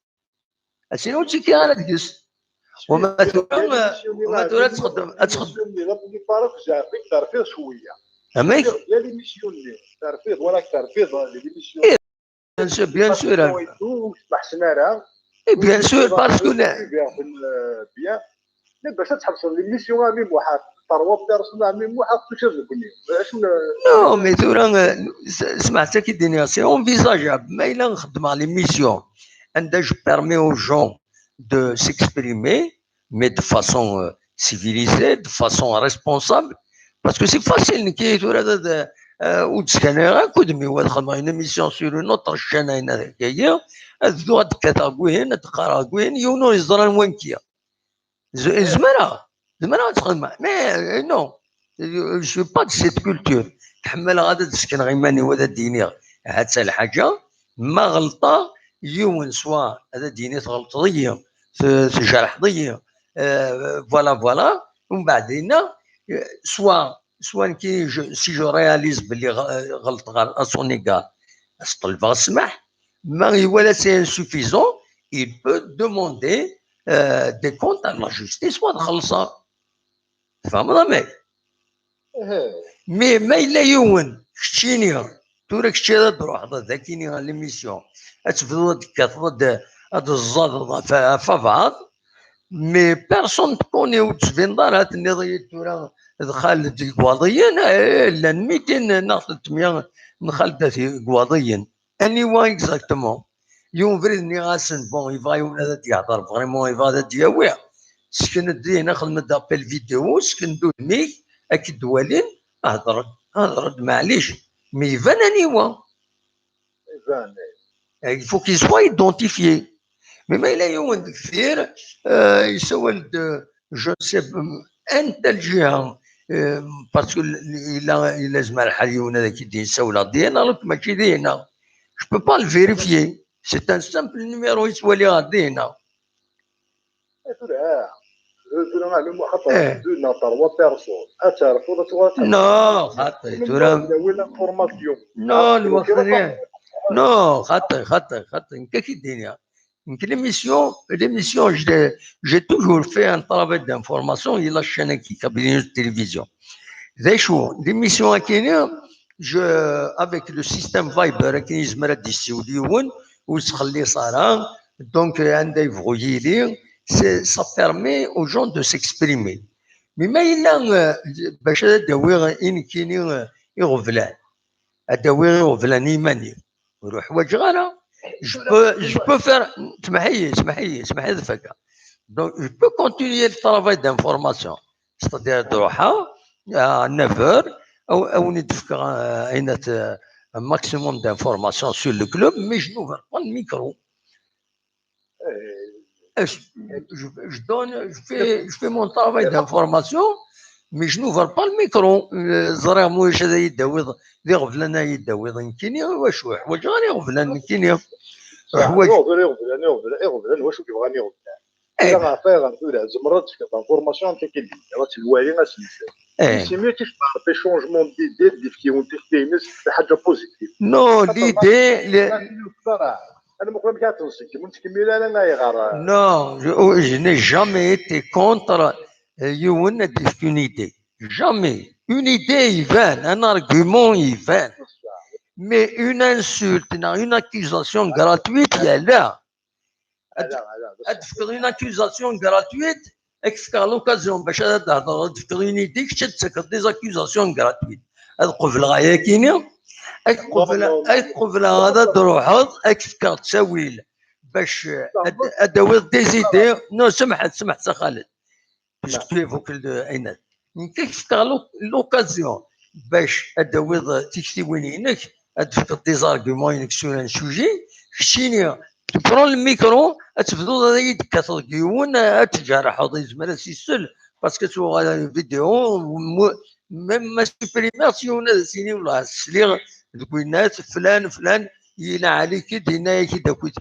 سينو تيكي غير دقس وما تقدر تخدم اللي طارق جا تعرفيه شويه اميك يا لي ميسيون اللي تعرفيه ولا تعرفيه لي ميسيون بيان سور بحسنا راه بيان سور باسكو بيان باش تحصل لي ميسيون امي واحد 3 بيرسون عمي مو حاط كل شيء شنو نو مي تورا سمعتك كي سي انفيزاجابل ما الا نخدم على لي ميسيون عندها جو بيرمي او جون دو سيكسبريمي مي دو فاسون سيفيليزي دو فاسون ريسبونسابل باسكو سي فاسيل كي تورا وتسكن كودمي ودخل معنا ميسيون سور اون اوتر شان هنا هكايا هذو كتاكوين تقراكوين يونو يزران وين كيا زمرا تدخل مع مي نو جو با دو سيت كولتور تحمل غادا تسكن غيماني وهذا ديني حتى الحاجه ما غلطه يوم سوا هذا ديني تغلط ضيا في جرح ضيا فوالا ومن بعدين سوا كي سي جو رياليز بلي غلط ا سون ايغال الطلبه السمح ما ولا سي انسوفيزون il peut demander des comptes à la justice وتخلصها فهمنا مي ما الا يون كشتيني تورك شتي هذا تروح ذاكيني ليميسيون تفضل كتفضل هذا الزاد فبعض مي بيرسون تكوني وتسفين دارات النظريه تورا دخل قواضيين لا 200 ناخذ 300 نخلد في قواضيين اني واي اكزاكتومون يوم فريدني غاسن بون يبغى يوم هذا يهضر فريمون يبغى هذا دياوي سكن دينا خدمة دابيل فيديو سكن دو ميك اكيد دوالين هضر معليش مي يبان انيوا يبان il faut qu'il soit identifié mais ما إلا يوم كثير يسوى جو سي انت الجهه باسكو الا زعما الحال يوم هذاك يدي يسوى ديالنا ماشي ديالنا جو بو با الفيريفيي سي ان سامبل نيميرو يسوى لي غادينا نو خاطر نو الوقت نو خاطر كي الدنيا يمكن l'émission j'ai toujours fait un travail d'information il a chaîne qui cabinet de télévision l'émission كاينه avec le système Viber كاين يزمر ديسيو ديون وتخلي صار donc عندها يبغي لي ça permet aux gens de s'exprimer mais ما الا باش داوي ان كاين يغفلان داوي يغفلان يماني ويروح واش غانا je peux faire اسمحي دفكه donc je peux continuer le travail d'information c'est-à-dire تروحها à 9h او ندفك عينات un maximum d'informations sur le club mais je n'ouvre pas le micro je fais mon travail d'information mais je n'ouvre pas le micro زرا موش هذا يداوي ذي غفلنا يداوي ضنكيني واش غادي غفلان كيني يغفلان واش كيبغاني يغفلان انا عطيها نقولها زمرت في الانفورماسيون كيدير راه الوالي غاسمي سي ميو تيشبع في شونجمون ديدي اللي فيهم تيفينس حاجه بوزيتيف نو ليدي انا مقرب كاتنسك متكمل انا يغار نو je n'ai jamais été contre une idée jamais une idée يبان un argument يبان mais une insulte une accusation gratuite il y a là une accusation gratuite à l'occasion باش تهضر تفكر une idée تشتك des accusations gratuites هذا قبل غايه كاينه قبل هذا تروح تفكر تساوي باش ادوي دي زيدي نو سمحت خالد باش تفيفوك عينات كيف تفكر لوكازيون باش ادوي تكتي وينك تفكر دي زارغيومون سور ان سوجي شيني تبرون الميكرو تفضل هذا يدك ترغيون تجرح هذا زعما سي سول باسكو تو هذا فيديو ما سوبريماسيون سيني ولا سليغ الكوينات فلان يلا عليك دينا كي داكوت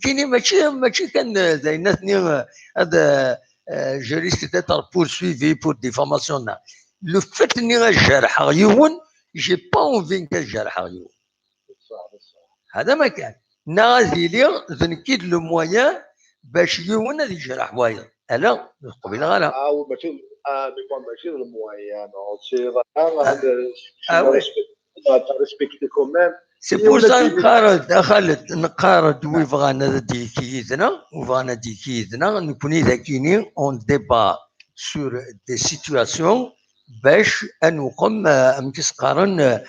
كاينين ماشي كان زيناتني هذا جوريست تيتر poursuivi pour diffamation لو فات اني غنجرح غيون جي با اونفي كنجرح غيون هذا ما كان نغادي لي ذنكيد لو مويان باش يون اللي يجرح وايد انا قبيله غالا ماشي المويان ريسبكتي كومام سي بور سا نقارد ويفغانا ديكيدنا وفغانا ديكيدنا نكوني ذاكيني اون ديبا سور دي سيتواسيون باش نقوم مكسقارن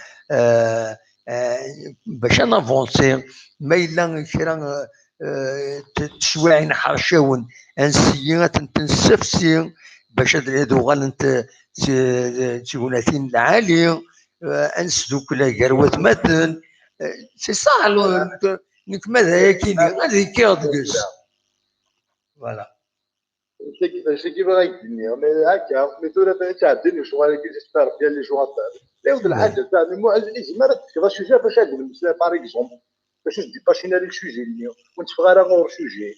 باش نافونسي ما إلا كرا تشواعين حرشاون انسيات تنسفسي باش هادو غالنت تيوناتين العالي انسدو كلا كروات ماتن سي صا نك ماذا كاين غادي كيردقس فوالا شي كيف غايدني هكا ميتورا تعدني شغل كيسبر ديال لي جوغ لا ود الحاجه تاع مو عزيز ما تكذا شويه باش هاد المساله باغ اكزومبل باش تدي باشينا ليك سوجي اليوم وانت فغاره غور سوجي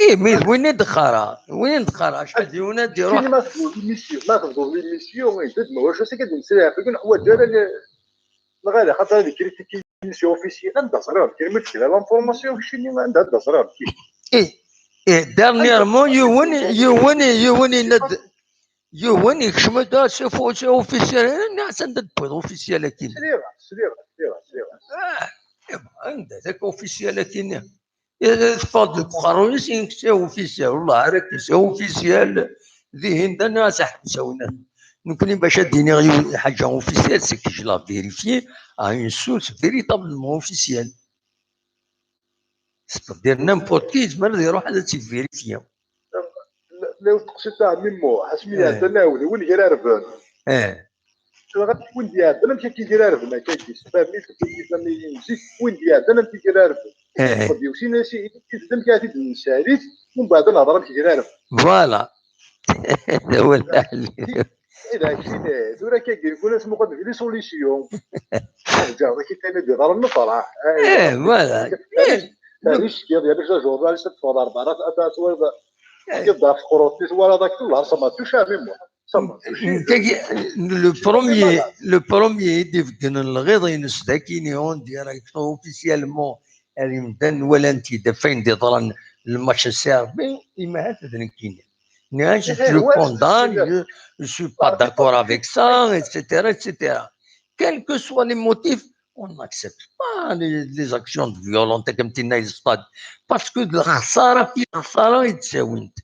اي مي وين دخارة وين دخارة شحال ديونا ديروح ما تخدموا الميسيون ما تخدموا الميسيون يدموا واش سي كدير نسرع فكن حوايج دايره الغالي خاطر هذيك كريتيكي ميسيون اوفيسيال عندها صغير كلمه كذا لانفورماسيون شنو عندها صغير ايه dernièrement يووني كشما دا سيفو اوفيسيال الناس عندها تبغي اوفيسيال كاين سريع عندها ذاك اوفيسيال كاين تفضل قارون سي اوفيسيال والله عارف سي اوفيسيال ذهن دا ناس حبسونا ممكن باش ديني حاجه اوفيسيال سي كي لا فيريفي ا اون سورس فيريتابلمون اوفيسيال دير نيمبورت كي تمر يروح هذا تيفيريفيا لو تقصد تاع ميمو حسمي عندنا وين يراربن شو غتكون ديال عندنا مشى كيدير ربنا كيدير فهمني كيفهمني يمشي وين ديال عندنا كيدير ربنا خدي وشي ناس كيخدم كاتب النساليت ومن بعد نهضر كيدير ربنا فوالا هذا هو الحل إذا كاين دورا كيقول لك ناس مقدم لي سوليسيون جا كيتانا ديال النصراح فوالا علاش ديالك جورناليست تفضل 4 راه تصور كيضاف قروطيس ولا داك كله صما تشامي مو le premier ديفكن الغيض ينس ذاكيني اون ديريكت اوفيسيالمون اللي مدن ولا انت دفين دي ضرن الماتش السيربي ما هذا ذنكيني ناش جو كوندان je suis pas d'accord avec ça etc quel que soient les motifs on n'accepte pas les actions violentes comme تينا stade parce que الخساره في خساره يتساوي انت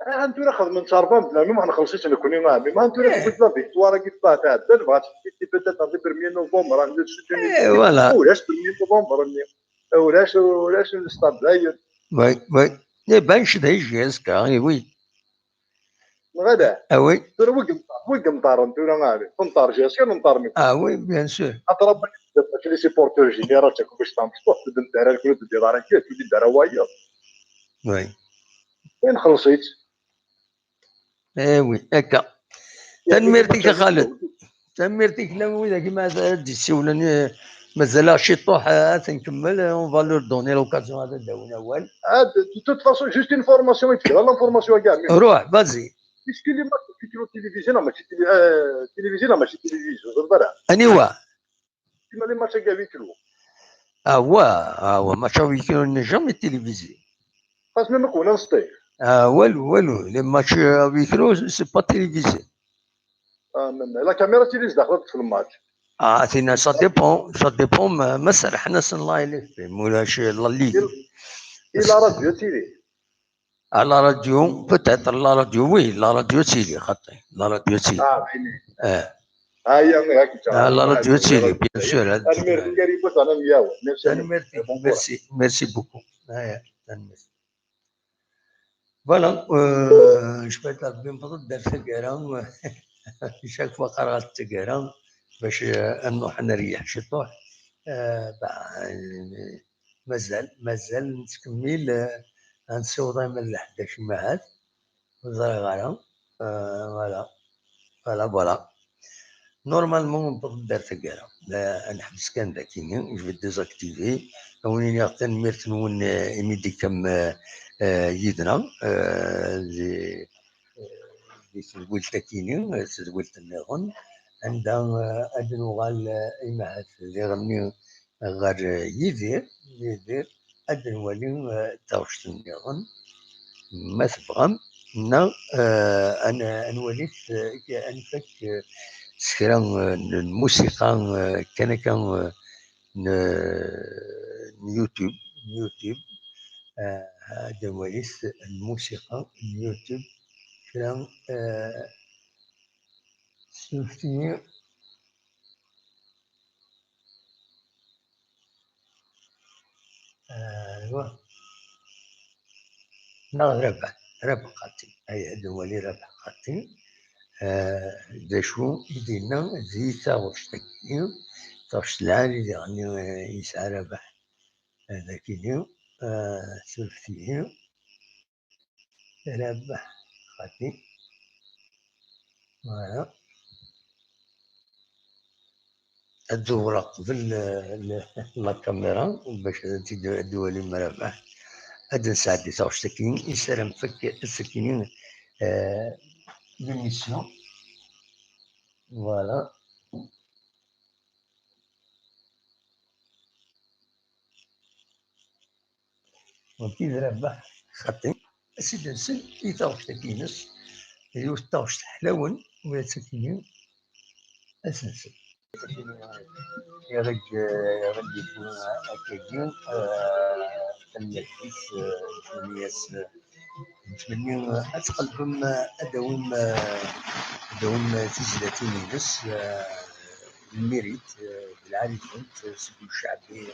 انتو ناخذ من شاربان بلا ما نخلصيش انا كوني معامي ما انتو قلت لا فيكتوار كي طلعت تعدل بغات تي بيتيت عندي 1 نوفمبر عندي فوالا ولاش 1 نوفمبر ولاش الستاد داير وي يبانش دا يجيزكا وي غدا وي ترى وقم طار انتو غادي نطار جاسير نطار مي وي بيان سور اضرب لي سيبورتور جينيرال باش تنفطوا تبدا دار الكل ديال راكي تولي دار وايا وي وين خلصيت وي هكا تنميرتك خالد تنميرتك لا ويدا كيما هادي السيولاني مازال شي طوح تنكمل اون فالور دوني لوكازيون هذا داونا وال دو توت فاسون جوست اون فورماسيون يتكلم لا فورماسيون كاع روح بازي بيسكو لي ماتش كيتلو تيليفزيون ماشي تيليفزيون ماشي تيليفزيون برا انيوا كيما لي ماتش كاع يتلو هو ماتش ويكون جامي تيليفزيون خاص ما كنا نسطي والو لي ماتش ويكرو سي با تيليفزيون لا كاميرا تيليز دخلت في الماتش تينا سا ديبون مثلا حنا سنلاي لي فيلم ولا شي لا ليغ الى راديو تيلي على راديو بوتيتر لا راديو وي لا راديو تيلي خاطي لا راديو تيلي هيا هاك لا راديو تيلي بيان سور انا ميرسي قريبات انا مياو ميرسي بوكو هيا ميرسي فوالا جو بغيت بين فضل دار تقارا شاك فوا قرات التقارا باش نروح نريح شي طوح مازال نتكمل غنسيوض من لحد شي معاد وزرغاله فوالا نورمالمون نبغي دار تقارا نحبس كان ذاكيني جو ديزاكتيفي ونيني غتن ميرت نون ايميدي كم يدنا اللي تزول تاكيني تزول النغن عندها أدنو غال إيماعات اللي غني غير يدير أدنو ولي تاوشت النغن ما تبغم نا أنا نوليت أنفك سكرا الموسيقى كان يوتيوب هذا وليت الموسيقى اليوتيوب كان شفتي ايوا ربح قاتل اي دولي ربح قاتل دا شو يدينا زيتا وشتكي تشلال يعني يسعى ربح هذاك اليوم شفتي ربح قاتل فوالا الدورة قبل لا كاميرا باش الدولي مربح هذا ساعة 69 يسلم فك السكينين l'émission voilà وكي ربح خطي سيد نسل يتوش تكينس يوش حلاون ولا تكينين اسنسل يا رج يكون اكاديم النفيس جميس نتمنى اتقلبهم ادوم تجلتين بس الميريت بالعالي فهمت سبيل الشعبي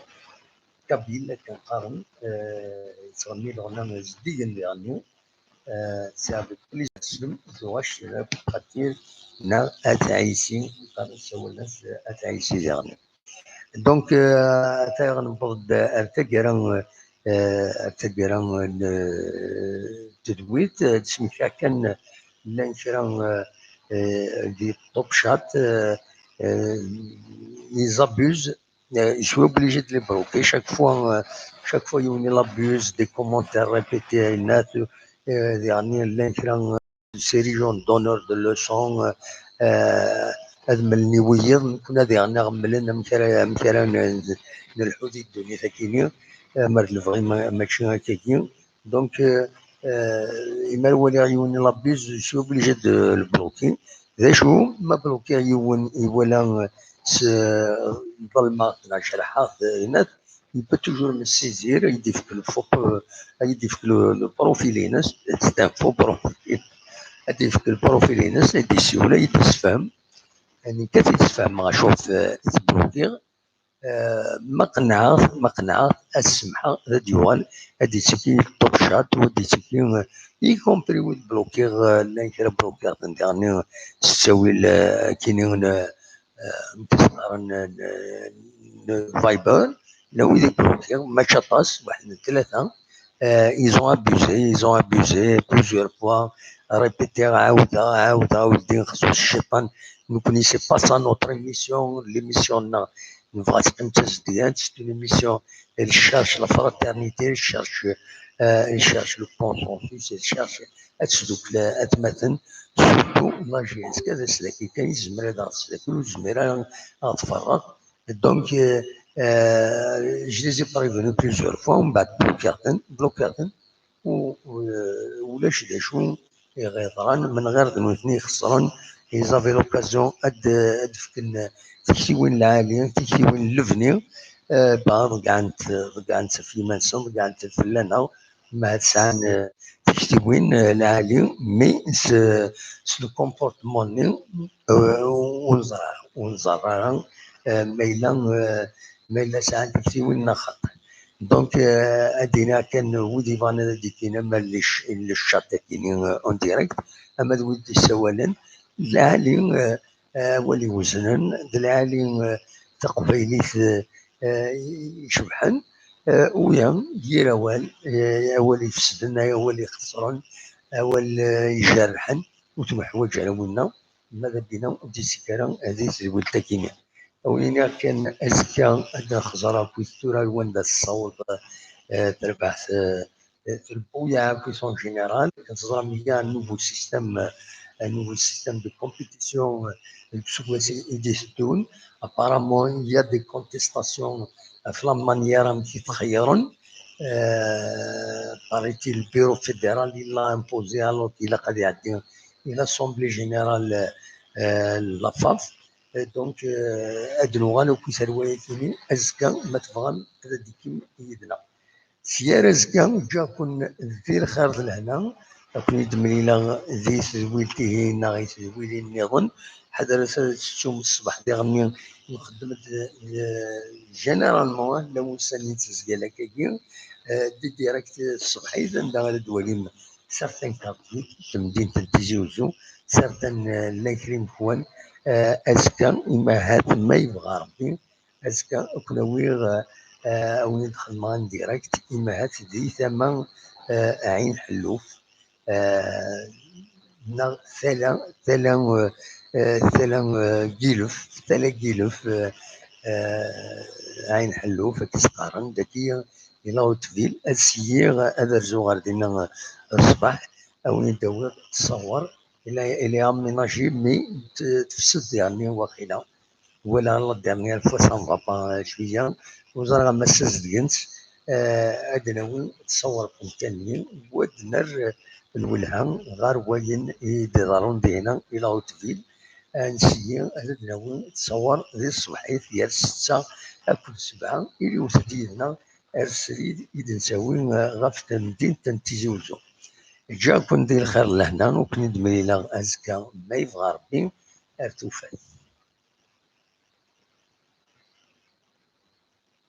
كابيل كنقارن تغني الغنى جديا اللي غنيو سي افيك بليز تسلم زواش بقاتير نا اتعيسي قارن سوا الناس اتعيسي اللي غنيو دونك تا غنبض ارتقرا التدويت تسميتها كان لان كرا دي توب شات ils abusent. Je suis obligé de les bloquer chaque fois ils abusent des commentaires répétés dernier une série d'honneur de leçons هذا من النوير كنا ديالنا غملنا مثلا الحدود الدنيا ثكيني مرت الفغي ماشي هكاكين دونك إما الولي عيوني لابيز شو اوبليجي دو البلوكي ذا شو ما بلوكي عيون ولا ظلمة شرحات هناك يبقى توجور من السيزير يديفك الفوق يديفك البروفيلينس سيت ان فو بروفيل يديفك البروفيلينس يدي سيوله يتسفهم يعني كيف يتفهم مع شوف تبلوكي ما قنعه السمحه ديوال هادي تكي توب شات ودي تكي يكومبري ود بلوكيغ لا يكرا بلوكيغ يعني تساوي كاينين نقارن فايبر لو يدي بلوكيغ ما شطاس واحد من ثلاثه ils ont abusé plusieurs fois répété عاود خصو الشيطان ne connaissez pas ça notre émission l'émission c'est une émission elle cherche la fraternité elle cherche le consensus elle cherche أتمثل surtout la GS كذا سلاكي كان يزمر هذا السلاكي ويزمر أتفرغ donc je les ai prévenus plusieurs fois ومن بعد بلوكارتن ولاش داشو يغيطران من غير ذنوثني خسران ils avaient l'occasion ad تكتي وين العالية تكتي وين اللبني ضقعنت في منسن ضقعنت الفلانة مع تسعان تكتي وين العالية مي سلو كومبورتمون ونزرع ميلا ساعة تكتي وين خط دونك ادينا كان ودي فانا ديكينا ماليش الشاتكيني اون ديريكت اما ودي سوالا العالي ولي وزنا العالي تقبيليت يشبحن ويا دير اول يفسدن اول يخسرن اول يجرحن وتمحوج على ونا ماذا بينا دي سكران هذه تزول تكيني وين كان ازكى هذا خزرا كويستورا وين الصوت تربح تربويا كويسون جينيرال كنتظر ميا نوفو سيستم de compétition sous EDSTON. Apparemment, il y a des contestations à la manière qui تغيرن. Paraît-il, le bureau fédéral il l'a imposé alors qu'il a قاعد l'Assemblée générale la FAF. Donc, أدنوا غالو كي سروي كيني أزكى ما تبغى تديكي يدنا. سيار أزكى جاكون ذي الخير لهنا. أكون يدمني لا ذي تزويلته ناغي تزويلي النظن حدا شفتو الصباح ديغني نخدم جينيرالمون لا وساني تسقال هكاكي دي ديريكت الصباح اذا ندير دوالي سارتان كارتي تمدين تنتيجي وزو سارتان لا كريم خوان اسكا إما هات ما يبغى ربي اسكا كناوير او ندخل معاه ديريكت إما هات دي ثمن عين حلوف ثلا جيلوف عين حلوف كيسقارن داكي إلا وتفيل السيير هذا الزوغر دينا الصباح أو ندور تصور إلى أميناجي مي تفسد يعني واقيلا ولا لا ديرنيير فوا سان فا با شوية وزرا ما سازدينت أدناوي تصور كونتاني ودنر الولهان غار واين يدارون دينا إلى وتفيل نسيي أدناوي تصور ذي الصباحيت ديال 6 كل 7 إلي وسدينا السريد إذا نساوي غاف تمدين تنتيجي وزو جا كون دير الخير لهنا وكن دميلا أزكى ما يبغى ربي أرتوفات.